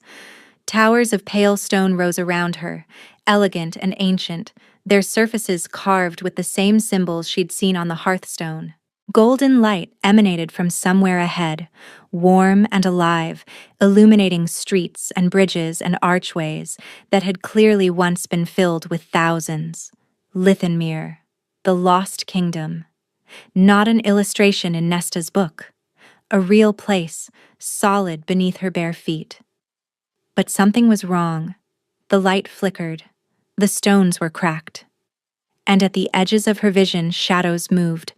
Towers of pale stone rose around her, elegant and ancient, their surfaces carved with the same symbols she'd seen on the hearthstone. Golden light emanated from somewhere ahead, warm and alive, illuminating streets and bridges and archways that had clearly once been filled with thousands. Lithenmere, the lost kingdom. Not an illustration in Nesta's book. A real place, solid beneath her bare feet. But something was wrong. The light flickered. The stones were cracked. And at the edges of her vision, shadows moved,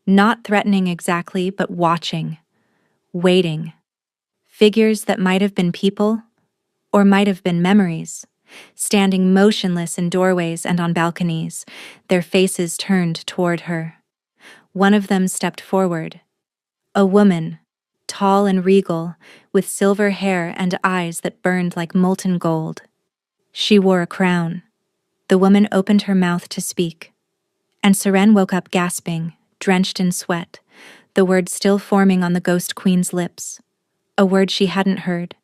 not threatening exactly, but watching, waiting. Figures that might have been people, or might have been memories, standing motionless in doorways and on balconies, their faces turned toward her. One of them stepped forward. A woman, tall and regal, with silver hair and eyes that burned like molten gold. She wore a crown. The woman opened her mouth to speak, and Seren woke up gasping, drenched in sweat, the word still forming on the ghost queen's lips. A word she hadn't heard,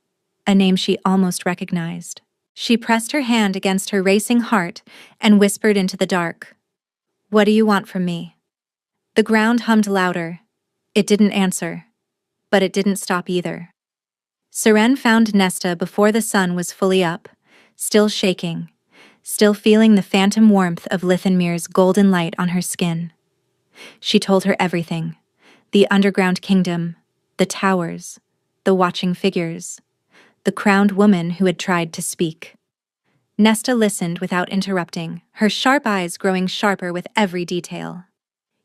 a name she almost recognized. She pressed her hand against her racing heart and whispered into the dark, "What do you want from me?" The ground hummed louder. It didn't answer, but it didn't stop either. Seren found Nesta before the sun was fully up, still shaking, still feeling the phantom warmth of Lithenmir's golden light on her skin. She told her everything: the underground kingdom, the towers, the watching figures, the crowned woman who had tried to speak. Nesta listened without interrupting, her sharp eyes growing sharper with every detail.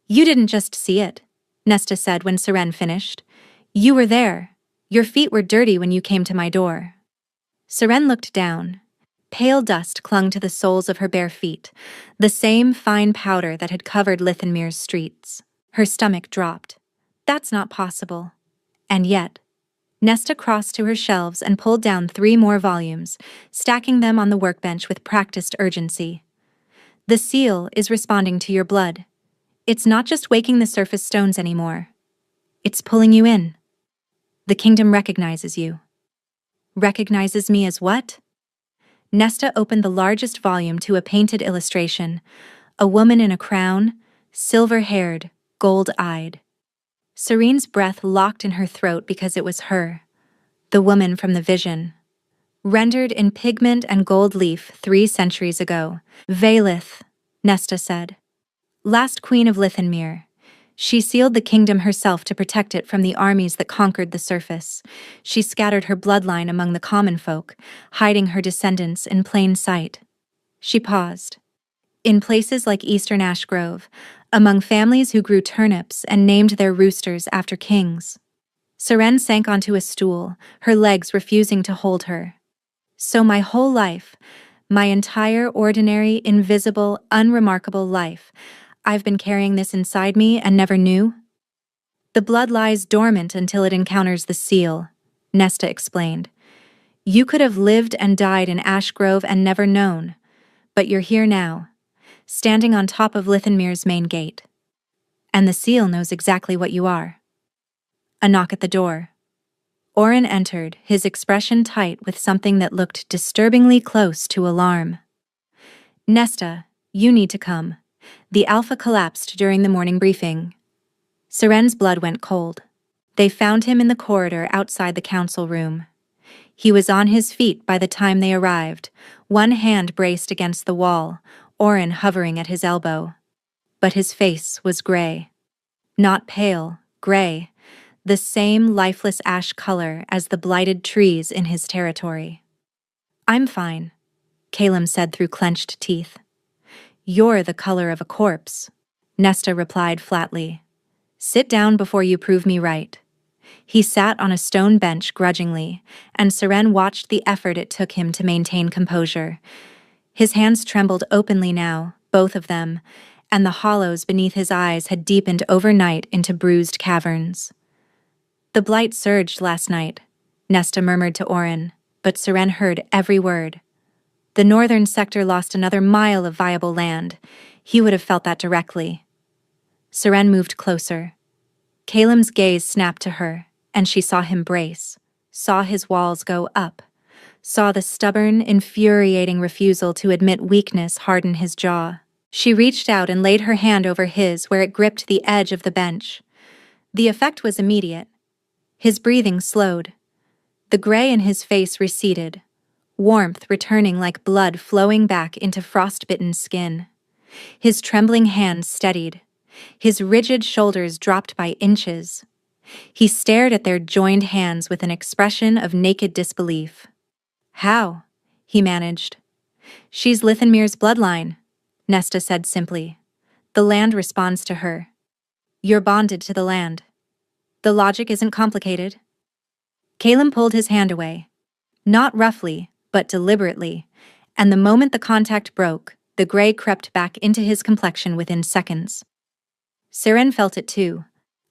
"You didn't just see it," Nesta said when Seren finished. "You were there. Your feet were dirty when you came to my door." Seren looked down. Pale dust clung to the soles of her bare feet, the same fine powder that had covered Lithenmir's streets. Her stomach dropped. That's not possible. And yet, Nesta crossed to her shelves and pulled down 3 more volumes, stacking them on the workbench with practiced urgency. "The seal is responding to your blood. It's not just waking the surface stones anymore. It's pulling you in. The kingdom recognizes you." "Recognizes me as what?" Nesta opened the largest volume to a painted illustration: a woman in a crown, silver-haired, gold-eyed. Serene's breath locked in her throat because it was her, the woman from the vision. Rendered in pigment and gold leaf 3 centuries ago. "Vaelith," Nesta said. "Last queen of Lithenmir. She sealed the kingdom herself to protect it from the armies that conquered the surface. She scattered her bloodline among the common folk, hiding her descendants in plain sight." She paused. "In places like Eastern Ash Grove, among families who grew turnips and named their roosters after kings." Seren sank onto a stool, her legs refusing to hold her. "So my whole life, my entire ordinary, invisible, unremarkable life, I've been carrying this inside me and never knew?" "The blood lies dormant until it encounters the seal," Nesta explained. "You could have lived and died in Ash Grove and never known, but you're here now, standing on top of Lithenmir's main gate. And the seal knows exactly what you are." A knock at the door. Oren entered, his expression tight with something that looked disturbingly close to alarm. "Nesta, you need to come. The Alpha collapsed during the morning briefing." Seren's blood went cold. They found him in the corridor outside the council room. He was on his feet by the time they arrived, one hand braced against the wall, Oren hovering at his elbow. But his face was gray. Not pale, gray, the same lifeless ash color as the blighted trees in his territory. "I'm fine," Calum said through clenched teeth. "You're the color of a corpse," Nesta replied flatly. "Sit down before you prove me right." He sat on a stone bench grudgingly, and Seren watched the effort it took him to maintain composure. His hands trembled openly now, both of them, and the hollows beneath his eyes had deepened overnight into bruised caverns. "The blight surged last night," Nesta murmured to Oren, but Seren heard every word. "The northern sector lost another mile of viable land. He would have felt that directly." Seren moved closer. Calum's gaze snapped to her, and she saw him brace, saw his walls go up, saw the stubborn, infuriating refusal to admit weakness harden his jaw. She reached out and laid her hand over his where it gripped the edge of the bench. The effect was immediate. His breathing slowed. The gray in his face receded, warmth returning like blood flowing back into frostbitten skin. His trembling hands steadied. His rigid shoulders dropped by inches. He stared at their joined hands with an expression of naked disbelief. "How?" he managed. "She's Lithenmir's bloodline," Nesta said simply. "The land responds to her. You're bonded to the land. The logic isn't complicated." Calum pulled his hand away. Not roughly, but deliberately, and the moment the contact broke, the gray crept back into his complexion within seconds. Seren felt it too,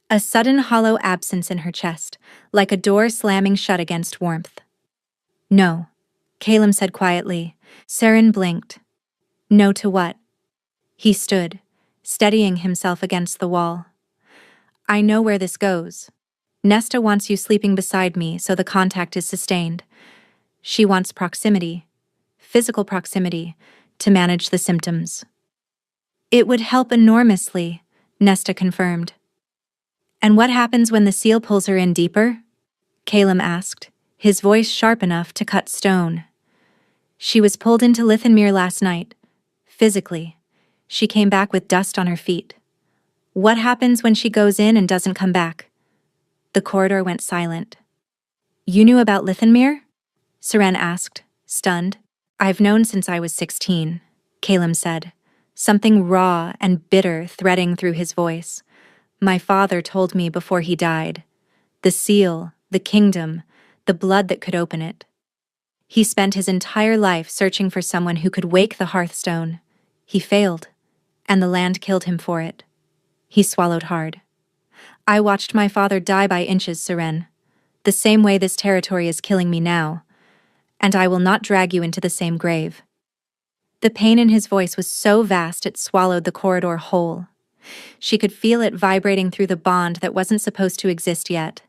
a sudden hollow absence in her chest, like a door slamming shut against warmth. "No," Calum said quietly. Seren blinked. "No to what?" He stood, steadying himself against the wall. "I know where this goes. Nesta wants you sleeping beside me so the contact is sustained. She wants proximity, physical proximity, to manage the symptoms." "It would help enormously," Nesta confirmed. "And what happens when the seal pulls her in deeper?" Calum asked, his voice sharp enough to cut stone. "She was pulled into Lithenmere last night. Physically. She came back with dust on her feet. What happens when she goes in and doesn't come back?" The corridor went silent. "You knew about Lithenmere?" Seren asked, stunned. "I've known since I was 16, Calum said, something raw and bitter threading through his voice. "My father told me before he died. The seal, the kingdom, the blood that could open it. He spent his entire life searching for someone who could wake the Hearthstone. He failed, and the land killed him for it." He swallowed hard. "I watched my father die by inches, Seren, the same way this territory is killing me now, and I will not drag you into the same grave." The pain in his voice was so vast it swallowed the corridor whole. She could feel it vibrating through the bond that wasn't supposed to exist yet,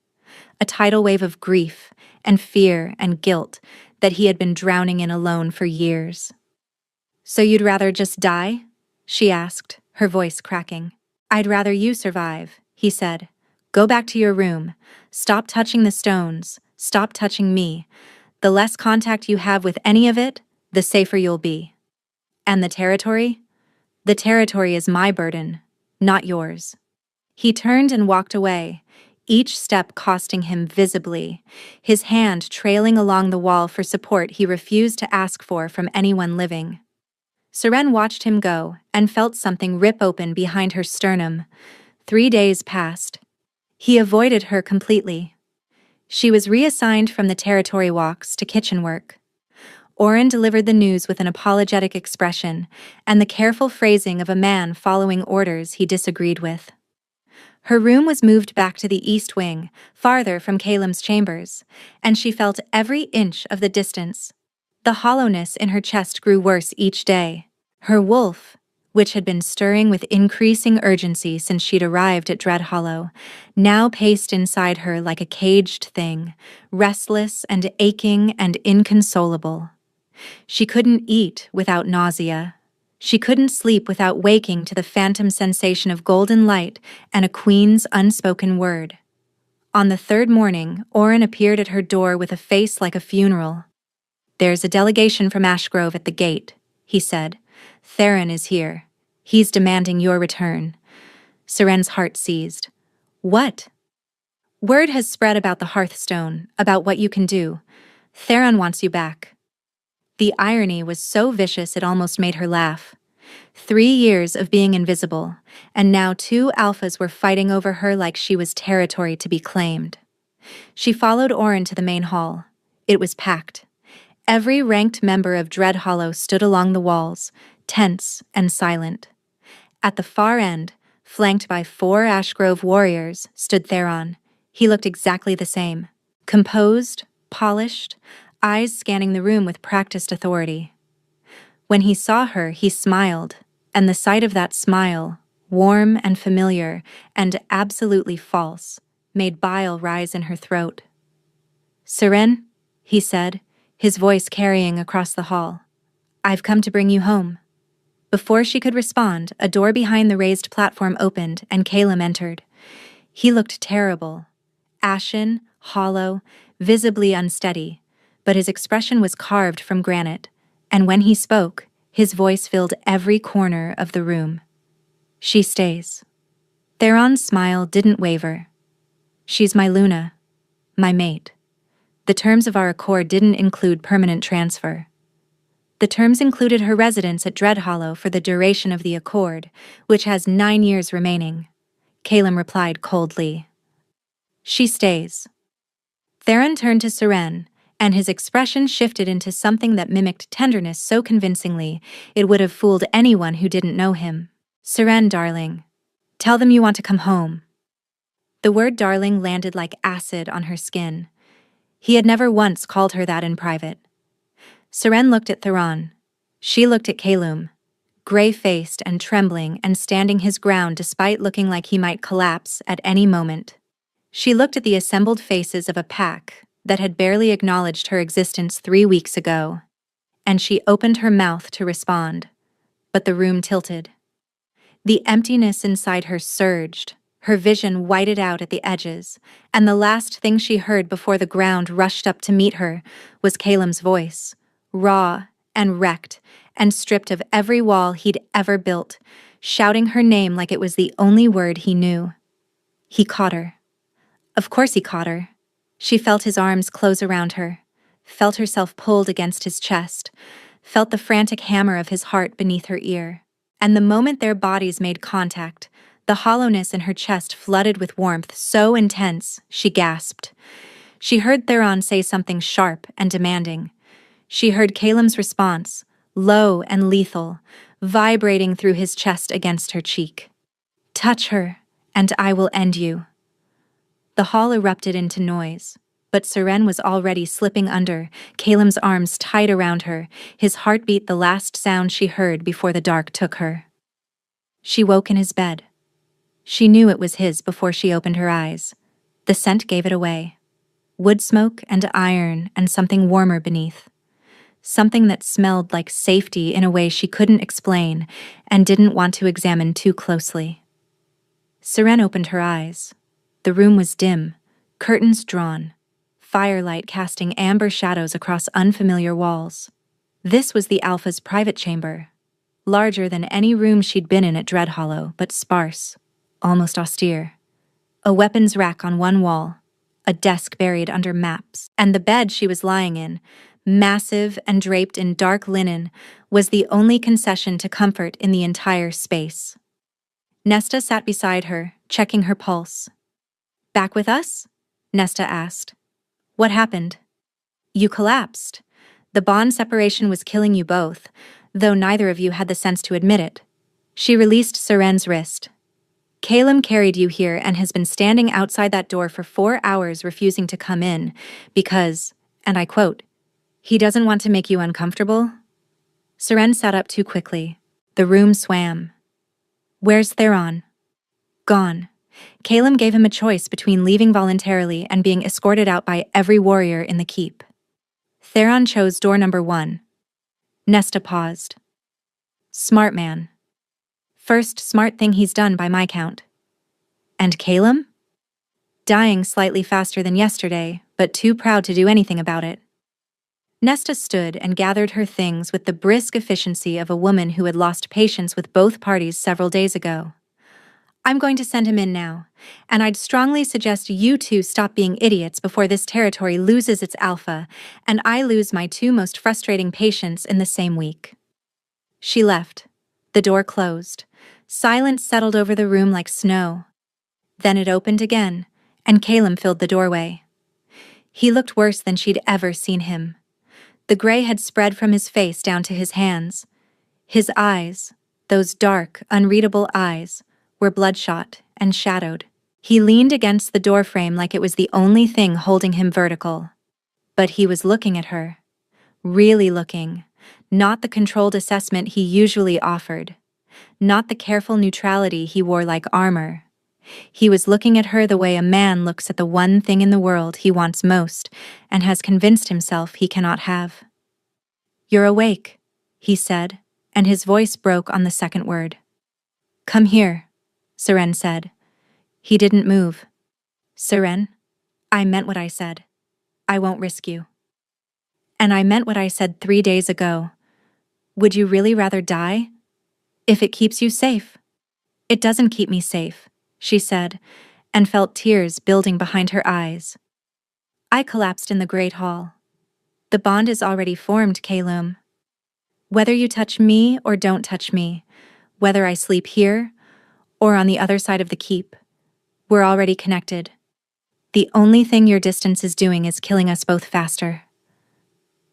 a tidal wave of grief and fear and guilt that he had been drowning in alone for years. "So you'd rather just die?" she asked, her voice cracking. "I'd rather you survive," he said. "Go back to your room. Stop touching the stones. Stop touching me. The less contact you have with any of it, the safer you'll be. And the territory? The territory is my burden, not yours." He turned and walked away, each step costing him visibly, his hand trailing along the wall for support he refused to ask for from anyone living. Seren watched him go and felt something rip open behind her sternum. 3 days passed. He avoided her completely. She was reassigned from the territory walks to kitchen work. Oren delivered the news with an apologetic expression and the careful phrasing of a man following orders he disagreed with. Her room was moved back to the east wing, farther from Calum's chambers, and she felt every inch of the distance. The hollowness in her chest grew worse each day. Her wolf, which had been stirring with increasing urgency since she'd arrived at Dreadhollow, now paced inside her like a caged thing, restless and aching and inconsolable. She couldn't eat without nausea. She couldn't sleep without waking to the phantom sensation of golden light and a queen's unspoken word. On the 3rd morning, Oren appeared at her door with a face like a funeral. "There's a delegation from Ashgrove at the gate," he said. "Theron is here. He's demanding your return." Seren's heart seized. "What?" "Word has spread about the Hearthstone, about what you can do. Theron wants you back." The irony was so vicious it almost made her laugh. 3 years of being invisible, and now 2 alphas were fighting over her like she was territory to be claimed. She followed Oren to the main hall. It was packed. Every ranked member of Dreadhollow stood along the walls, tense and silent. At the far end, flanked by 4 Ashgrove warriors, stood Theron. He looked exactly the same. Composed, polished, eyes scanning the room with practiced authority. When he saw her, he smiled, and the sight of that smile, warm and familiar and absolutely false, made bile rise in her throat. "Seren," he said, his voice carrying across the hall, "I've come to bring you home." Before she could respond, a door behind the raised platform opened and Calum entered. He looked terrible, ashen, hollow, visibly unsteady, but his expression was carved from granite, and when he spoke, his voice filled every corner of the room. "She stays." Theron's smile didn't waver. "She's my Luna, my mate. The terms of our accord didn't include permanent transfer. The terms included her residence at Dreadhollow for the duration of the accord, which has 9 years remaining," Calum replied coldly. "She stays." Theron turned to Seren, and his expression shifted into something that mimicked tenderness so convincingly it would have fooled anyone who didn't know him. "Seren, darling, tell them you want to come home." The word darling landed like acid on her skin. He had never once called her that in private. Seren looked at Theron. She looked at Calum, gray-faced and trembling and standing his ground despite looking like he might collapse at any moment. She looked at the assembled faces of a pack that had barely acknowledged her existence 3 weeks ago, and she opened her mouth to respond, but the room tilted. The emptiness inside her surged, Her vision whited out at the edges, and the last thing she heard before the ground rushed up to meet her was Calem's voice, raw and wrecked and stripped of every wall he'd ever built, shouting her name like it was the only word he knew. He caught her. Of course he caught her. She felt his arms close around her, felt herself pulled against his chest, felt the frantic hammer of his heart beneath her ear. And the moment their bodies made contact, the hollowness in her chest flooded with warmth so intense, she gasped. She heard Theron say something sharp and demanding. She heard Calem's response, low and lethal, vibrating through his chest against her cheek. "Touch her, and I will end you." The hall erupted into noise, but Seren was already slipping under, Calem's arms tight around her, his heartbeat the last sound she heard before the dark took her. She woke in his bed. She knew it was his before she opened her eyes. The scent gave it away. Wood smoke and iron and something warmer beneath. Something that smelled like safety in a way she couldn't explain and didn't want to examine too closely. Seren opened her eyes. The room was dim, curtains drawn, firelight casting amber shadows across unfamiliar walls. This was the Alpha's private chamber, larger than any room she'd been in at Dreadhollow, but sparse, almost austere. A weapons rack on one wall, a desk buried under maps, and the bed she was lying in, massive and draped in dark linen, was the only concession to comfort in the entire space. Nesta sat beside her, checking her pulse. "Back with us?" Nesta asked. "What happened?" "You collapsed. The bond separation was killing you both, though neither of you had the sense to admit it." She released Seren's wrist. "Calem carried you here and has been standing outside that door for 4 hours refusing to come in because, and I quote, he doesn't want to make you uncomfortable." Seren sat up too quickly. The room swam. "Where's Theron?" "Gone." Calem gave him a choice between leaving voluntarily and being escorted out by every warrior in the keep. Theron chose door number 1. Nesta paused. "Smart man. First smart thing he's done by my count." "And Calem?" "Dying slightly faster than yesterday, but too proud to do anything about it." Nesta stood and gathered her things with the brisk efficiency of a woman who had lost patience with both parties several days ago. "I'm going to send him in now, and I'd strongly suggest you two stop being idiots before this territory loses its alpha, and I lose my 2 most frustrating patients in the same week." She left. The door closed. Silence settled over the room like snow. Then it opened again, and Calem filled the doorway. He looked worse than she'd ever seen him. The gray had spread from his face down to his hands. His eyes, those dark, unreadable eyes, were bloodshot and shadowed. He leaned against the doorframe like it was the only thing holding him vertical. But he was looking at her. Really looking. Not the controlled assessment he usually offered. Not the careful neutrality he wore like armor. He was looking at her the way a man looks at the one thing in the world he wants most and has convinced himself he cannot have. "You're awake," he said, and his voice broke on the second word. "Come here," Seren said. He didn't move. "Seren, I meant what I said. I won't risk you. And I meant what I said 3 days ago. Would you really rather die? If it keeps you safe." "It doesn't keep me safe," she said, and felt tears building behind her eyes. "I collapsed in the Great Hall. The bond is already formed, Calem. Whether you touch me or don't touch me, whether I sleep here or on the other side of the keep, we're already connected. The only thing your distance is doing is killing us both faster."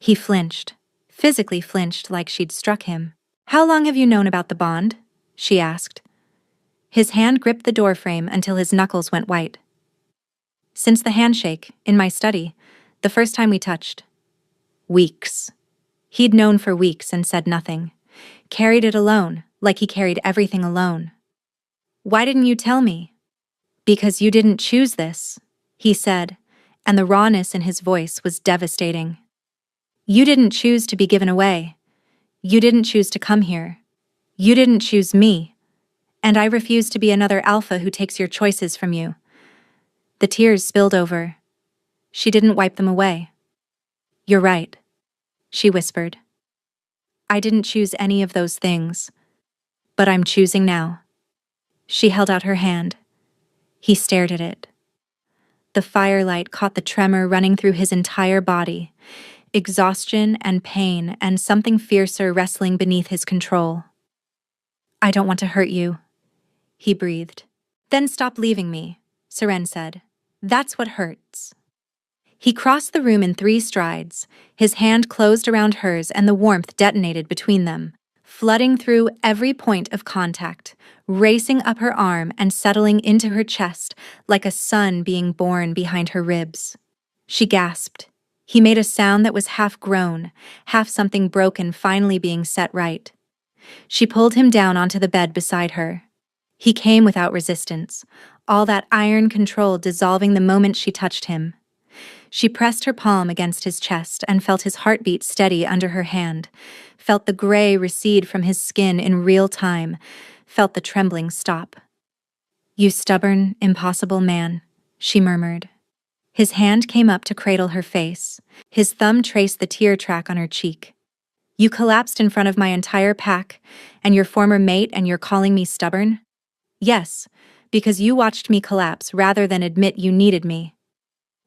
He flinched, physically flinched like she'd struck him. "How long have you known about the bond?" she asked. His hand gripped the doorframe until his knuckles went white. "Since the handshake, in my study, the first time we touched." Weeks. He'd known for weeks and said nothing. Carried it alone, like he carried everything alone. "Why didn't you tell me?" "Because you didn't choose this," he said, and the rawness in his voice was devastating. "You didn't choose to be given away. You didn't choose to come here. You didn't choose me. And I refuse to be another alpha who takes your choices from you. The tears spilled over. She didn't wipe them away. You're right, she whispered. I didn't choose any of those things, but I'm choosing now. She held out her hand. He stared at it. The firelight caught the tremor running through his entire body, exhaustion and pain and something fiercer wrestling beneath his control. I don't want to hurt you, he breathed. Then stop leaving me, Seren said. That's what hurts. He crossed the room in 3 strides, his hand closed around hers and the warmth detonated between them, flooding through every point of contact, racing up her arm and settling into her chest like a sun being born behind her ribs. She gasped. He made a sound that was half groan, half something broken finally being set right. She pulled him down onto the bed beside her. He came without resistance, all that iron control dissolving the moment she touched him. She pressed her palm against his chest and felt his heartbeat steady under her hand, felt the gray recede from his skin in real time, felt the trembling stop. You stubborn, impossible man, she murmured. His hand came up to cradle her face. His thumb traced the tear track on her cheek. You collapsed in front of my entire pack, and your former mate, and you're calling me stubborn? Yes, because you watched me collapse rather than admit you needed me.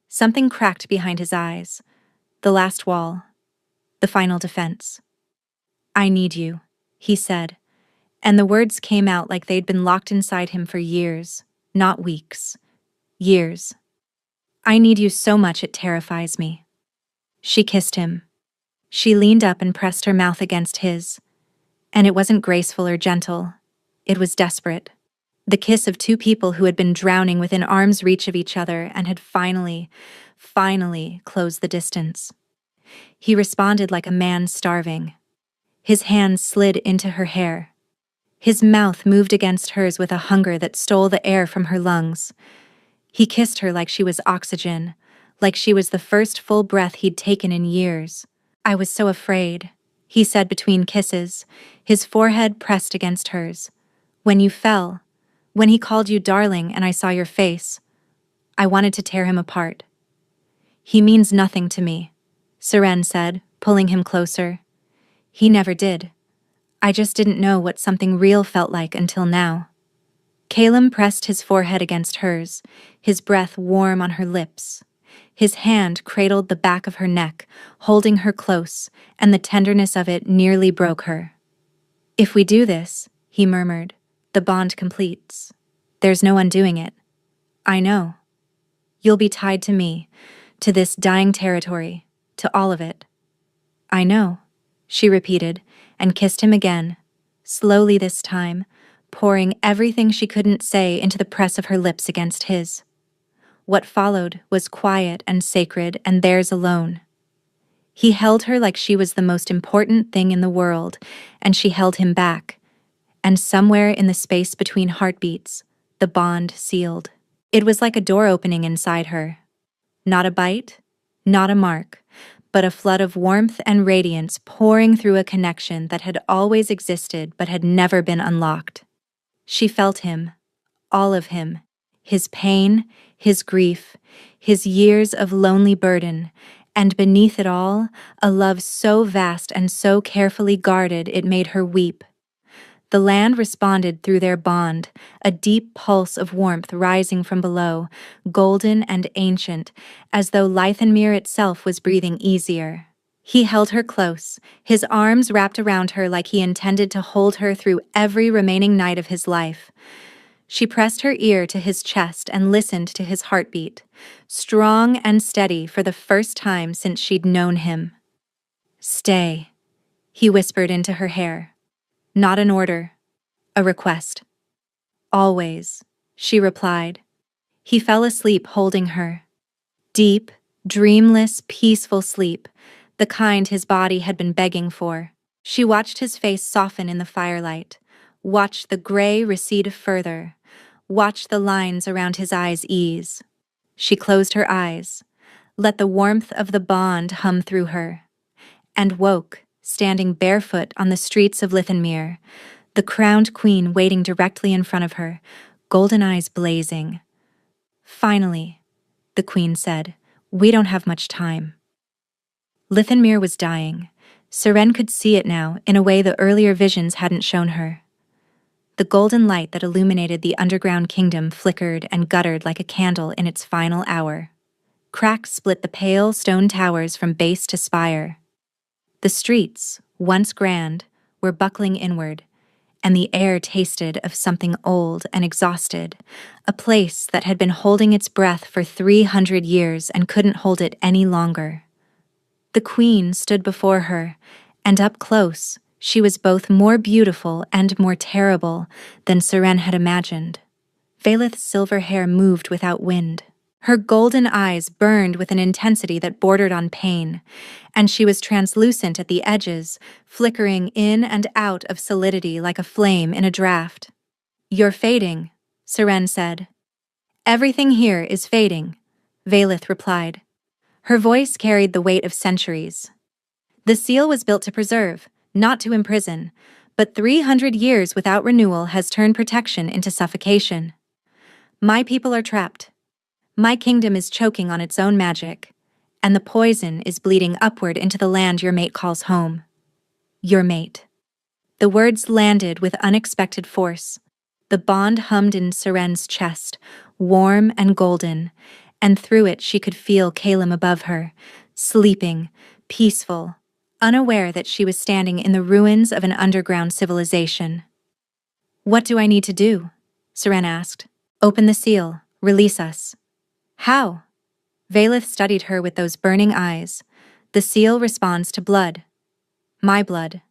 Something cracked behind his eyes. The last wall. The final defense. I need you, he said, and the words came out like they'd been locked inside him for years, not weeks. Years. I need you so much it terrifies me. She kissed him. She leaned up and pressed her mouth against his. And it wasn't graceful or gentle. It was desperate. The kiss of 2 people who had been drowning within arm's reach of each other and had finally closed the distance. He responded like a man starving. His hands slid into her hair. His mouth moved against hers with a hunger that stole the air from her lungs. He kissed her like she was oxygen, like she was the first full breath he'd taken in years. I was so afraid, he said between kisses, his forehead pressed against hers. When you fell, when he called you darling and I saw your face, I wanted to tear him apart. He means nothing to me, Seren said, pulling him closer. He never did. I just didn't know what something real felt like until now. Calum pressed his forehead against hers, his breath warm on her lips. His hand cradled the back of her neck, holding her close, and the tenderness of it nearly broke her. If we do this, he murmured, the bond completes. There's no undoing it. I know. You'll be tied to me, to this dying territory, to all of it. I know, she repeated, and kissed him again, slowly this time, pouring everything she couldn't say into the press of her lips against his. What followed was quiet and sacred and theirs alone. He held her like she was the most important thing in the world, and she held him back. And somewhere in the space between heartbeats, the bond sealed. It was like a door opening inside her. Not a bite, not a mark, but a flood of warmth and radiance pouring through a connection that had always existed but had never been unlocked. She felt him, all of him, his pain, his grief, his years of lonely burden, and beneath it all, a love so vast and so carefully guarded it made her weep. The land responded through their bond, a deep pulse of warmth rising from below, golden and ancient, as though Lythenmere itself was breathing easier. He held her close, his arms wrapped around her like he intended to hold her through every remaining night of his life. She pressed her ear to his chest and listened to his heartbeat, strong and steady for the first time since she'd known him. Stay, he whispered into her hair. Not an order, a request. Always, she replied. He fell asleep holding her. Deep, dreamless, peaceful sleep, the kind his body had been begging for. She watched his face soften in the firelight, watched the gray recede further, watched the lines around his eyes ease. She closed her eyes, let the warmth of the bond hum through her, and woke, standing barefoot on the streets of Lythenmere, the crowned queen waiting directly in front of her, golden eyes blazing. "Finally," the queen said, "we don't have much time." Lithenmere was dying. Seren could see it now in a way the earlier visions hadn't shown her. The golden light that illuminated the underground kingdom flickered and guttered like a candle in its final hour. Cracks split the pale stone towers from base to spire. The streets, once grand, were buckling inward, and the air tasted of something old and exhausted, a place that had been holding its breath for 300 years and couldn't hold it any longer. The queen stood before her, and up close, she was both more beautiful and more terrible than Seren had imagined. Valeth's silver hair moved without wind. Her golden eyes burned with an intensity that bordered on pain, and she was translucent at the edges, flickering in and out of solidity like a flame in a draft. "You're fading," Seren said. "Everything here is fading," Valeth replied. Her voice carried the weight of centuries. "The seal was built to preserve, not to imprison, but 300 years without renewal has turned protection into suffocation. My people are trapped. My kingdom is choking on its own magic, and the poison is bleeding upward into the land your mate calls home. Your mate." The words landed with unexpected force. The bond hummed in Seren's chest, warm and golden, and through it she could feel Calem above her, sleeping, peaceful, unaware that she was standing in the ruins of an underground civilization. "What do I need to do?" Seren asked. "Open the seal. Release us." "How?" Valeth studied her with those burning eyes. "The seal responds to blood. My blood.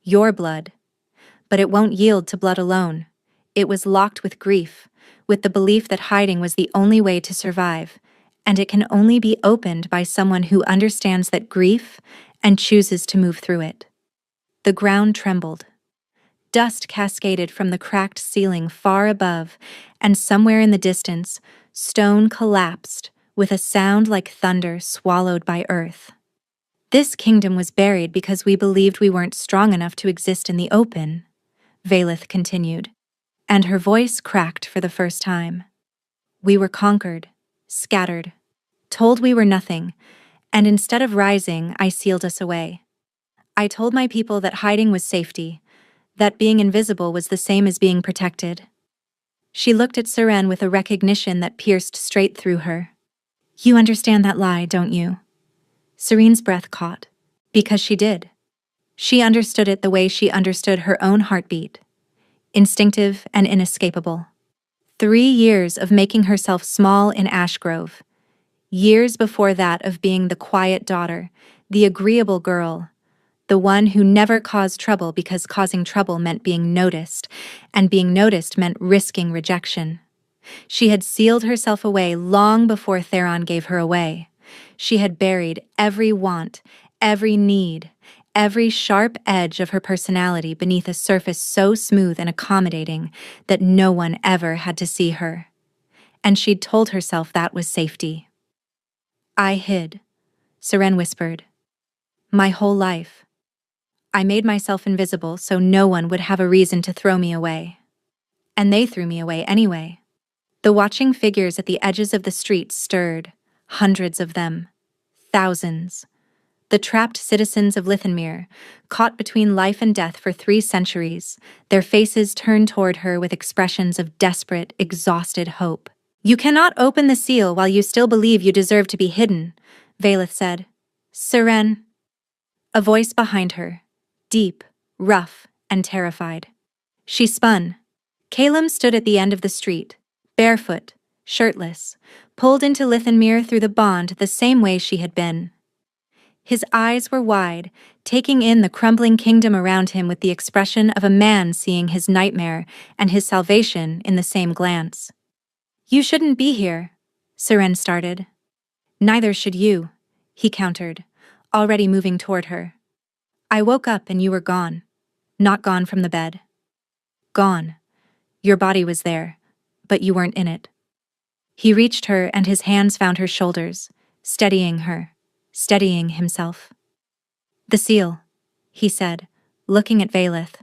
Your blood. But it won't yield to blood alone. It was locked with grief, with the belief that hiding was the only way to survive, and it can only be opened by someone who understands that grief and chooses to move through it." The ground trembled. Dust cascaded from the cracked ceiling far above, and somewhere in the distance, stone collapsed with a sound like thunder swallowed by earth. "This kingdom was buried because we believed we weren't strong enough to exist in the open," Valeth continued, and her voice cracked for the first time. "We were conquered, scattered, told we were nothing, and instead of rising, I sealed us away. I told my people that hiding was safety, that being invisible was the same as being protected." She looked at Seren with a recognition that pierced straight through her. "You understand that lie, don't you?" Serene's breath caught. Because she did. She understood it the way she understood her own heartbeat. Instinctive and inescapable. 3 years of making herself small in Ashgrove. Years before that of being the quiet daughter, the agreeable girl, the one who never caused trouble because causing trouble meant being noticed, and being noticed meant risking rejection. She had sealed herself away long before Theron gave her away. She had buried every want, every need, every sharp edge of her personality beneath a surface so smooth and accommodating that no one ever had to see her. And she'd told herself that was safety. "I hid," Seren whispered. "My whole life. I made myself invisible so no one would have a reason to throw me away. And they threw me away anyway." The watching figures at the edges of the street stirred, hundreds of them, thousands. The trapped citizens of Lithenmere, caught between life and death for 3 centuries, their faces turned toward her with expressions of desperate, exhausted hope. "You cannot open the seal while you still believe you deserve to be hidden," Valeth said. "Seren." A voice behind her, deep, rough, and terrified. She spun. Calem stood at the end of the street, barefoot, shirtless, pulled into Lithenmere through the bond the same way she had been. His eyes were wide, taking in the crumbling kingdom around him with the expression of a man seeing his nightmare and his salvation in the same glance. "You shouldn't be here," Seren started. "Neither should you," he countered, already moving toward her. "I woke up and you were gone. Not gone from the bed. Gone. Your body was there, but you weren't in it." He reached her and his hands found her shoulders, steadying her, steadying himself. "The seal," he said, looking at Valeth.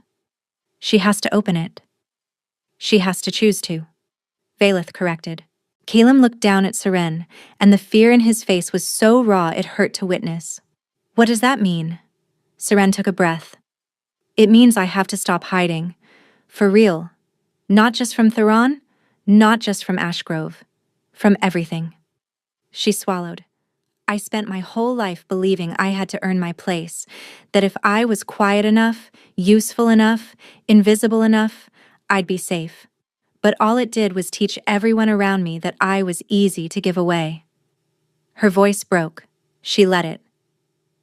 She has to open it. She has to choose to. Valeth corrected. Caleb looked down at Seren, and the fear in his face was so raw it hurt to witness. What does that mean? Seren took a breath. It means I have to stop hiding. For real. Not just from Theron, not just from Ashgrove. From everything. She swallowed. I spent my whole life believing I had to earn my place, that if I was quiet enough, useful enough, invisible enough, I'd be safe. But all it did was teach everyone around me that I was easy to give away. Her voice broke. She let it.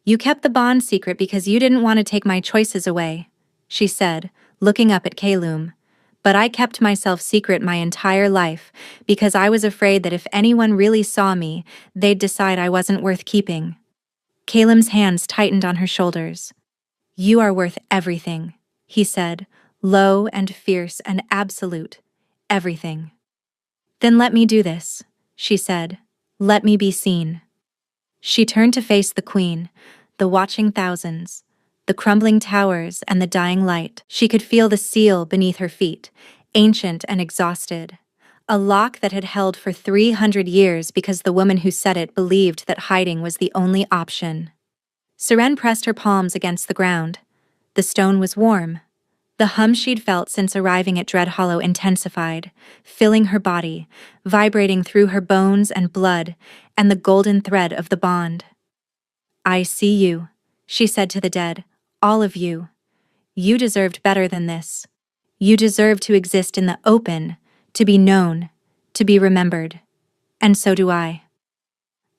You kept the bond secret because you didn't want to take my choices away, she said, looking up at Kalum. But I kept myself secret my entire life because I was afraid that if anyone really saw me, they'd decide I wasn't worth keeping. Kalum's hands tightened on her shoulders. You are worth everything, he said, low and fierce and absolute. Everything. Then let me do this, she said. Let me be seen. She turned to face the queen, the watching thousands, the crumbling towers and the dying light. She could feel the seal beneath her feet, ancient and exhausted. A lock that had held for 300 years because the woman who said it believed that hiding was the only option. Seren pressed her palms against the ground. The stone was warm. The hum she'd felt since arriving at Dreadhollow intensified, filling her body, vibrating through her bones and blood, and the golden thread of the bond. I see you, she said to the dead, all of you. You deserved better than this. You deserve to exist in the open, to be known, to be remembered. And so do I.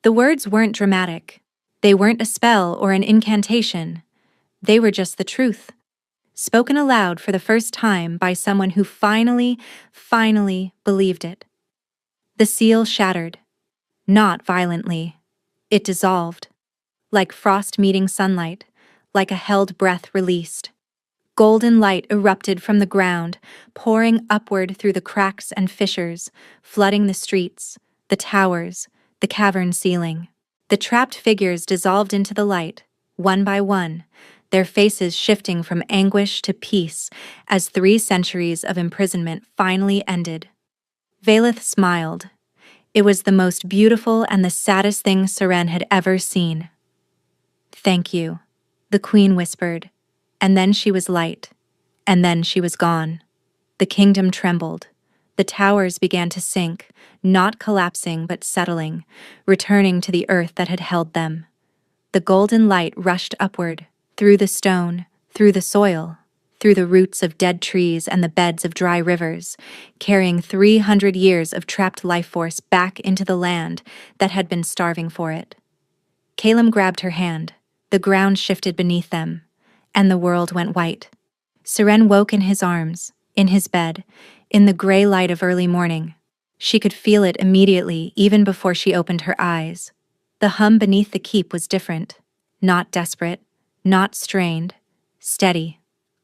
The words weren't dramatic. They weren't a spell or an incantation. They were just the truth. Spoken aloud for the first time by someone who finally believed it. The seal shattered. Not violently. It dissolved. Like frost meeting sunlight, like a held breath released. Golden light erupted from the ground, pouring upward through the cracks and fissures, flooding the streets, the towers, the cavern ceiling. The trapped figures dissolved into the light, one by one, their faces shifting from anguish to peace as 3 centuries of imprisonment finally ended. Valeth smiled. It was the most beautiful and the saddest thing Seren had ever seen. Thank you, the queen whispered, and then she was light, and then she was gone. The kingdom trembled. The towers began to sink, not collapsing but settling, returning to the earth that had held them. The golden light rushed upward, through the stone, through the soil, through the roots of dead trees and the beds of dry rivers, carrying 300 years of trapped life force back into the land that had been starving for it. Caleb grabbed her hand. The ground shifted beneath them, and the world went white. Seren woke in his arms, in his bed, in the gray light of early morning. She could feel it immediately, even before she opened her eyes. The hum beneath the keep was different, not desperate, not strained, steady,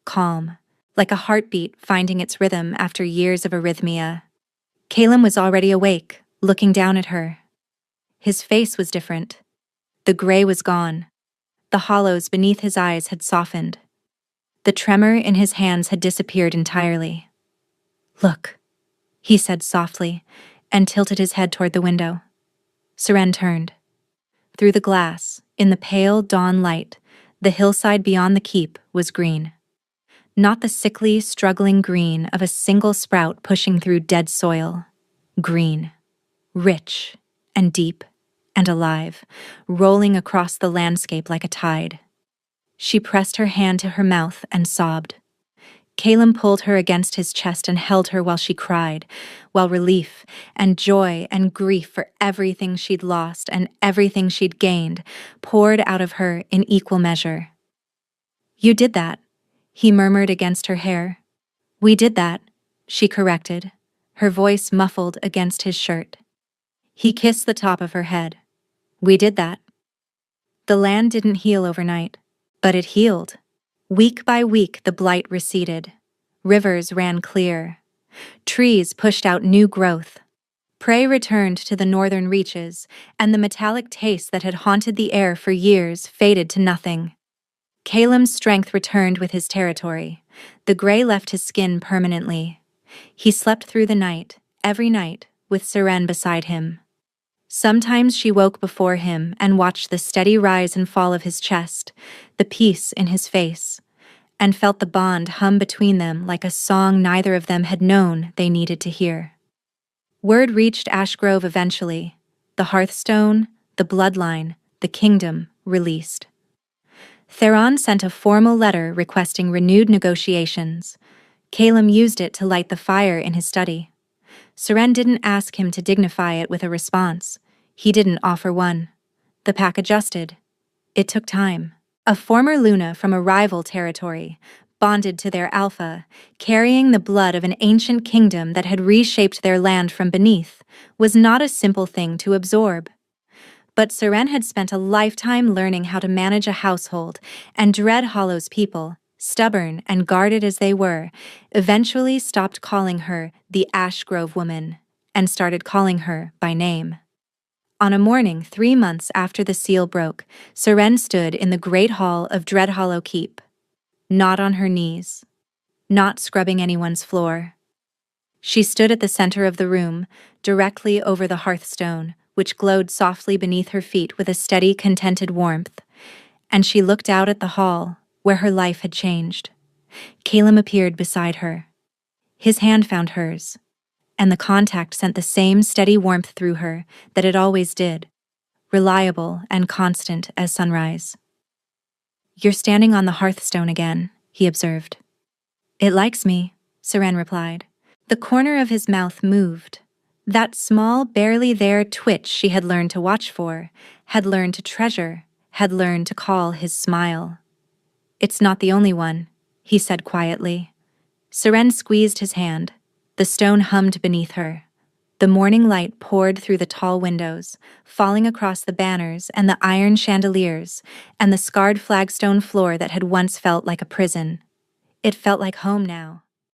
calm, like a heartbeat finding its rhythm after years of arrhythmia. Caleb was already awake, looking down at her. His face was different. The gray was gone. The hollows beneath his eyes had softened. The tremor in his hands had disappeared entirely. Look, he said softly, and tilted his head toward the window. Seren turned. Through the glass, in the pale dawn light, the hillside beyond the keep was green. Not the sickly, struggling green of a single sprout pushing through dead soil. Green, rich and deep and alive, rolling across the landscape like a tide. She pressed her hand to her mouth and sobbed. Caleb pulled her against his chest and held her while she cried, while relief and joy and grief for everything she'd lost and everything she'd gained poured out of her in equal measure. You did that, he murmured against her hair. We did that, she corrected, her voice muffled against his shirt. He kissed the top of her head. We did that. The land didn't heal overnight, but it healed. Week by week the blight receded. Rivers ran clear. Trees pushed out new growth. Prey returned to the northern reaches, and the metallic taste that had haunted the air for years faded to nothing. Calem's strength returned with his territory. The gray left his skin permanently. He slept through the night, every night, with Seren beside him. Sometimes she woke before him and watched the steady rise and fall of his chest, the peace in his face, and felt the bond hum between them like a song neither of them had known they needed to hear. Word reached Ashgrove eventually. The Hearthstone, the bloodline, the kingdom released. Theron sent a formal letter requesting renewed negotiations. Calem used it to light the fire in his study. Seren didn't ask him to dignify it with a response. He didn't offer one. The pack adjusted. It took time. A former Luna from a rival territory, bonded to their alpha, carrying the blood of an ancient kingdom that had reshaped their land from beneath, was not a simple thing to absorb. But Seren had spent a lifetime learning how to manage a household, and Dreadhollow's people, stubborn and guarded as they were, eventually stopped calling her the Ashgrove woman and started calling her by name. On a morning 3 months after the seal broke, Seren stood in the great hall of Dreadhollow Keep. Not on her knees. Not scrubbing anyone's floor. She stood at the center of the room, directly over the hearthstone, which glowed softly beneath her feet with a steady, contented warmth, and she looked out at the hall, where her life had changed. Calem appeared beside her. His hand found hers, and the contact sent the same steady warmth through her that it always did, reliable and constant as sunrise. "You're standing on the hearthstone again," he observed. "It likes me," Seren replied. The corner of his mouth moved. That small, barely there twitch she had learned to watch for, had learned to treasure, had learned to call his smile. "It's not the only one," he said quietly. Seren squeezed his hand. The stone hummed beneath her. The morning light poured through the tall windows, falling across the banners and the iron chandeliers and the scarred flagstone floor that had once felt like a prison. It felt like home now.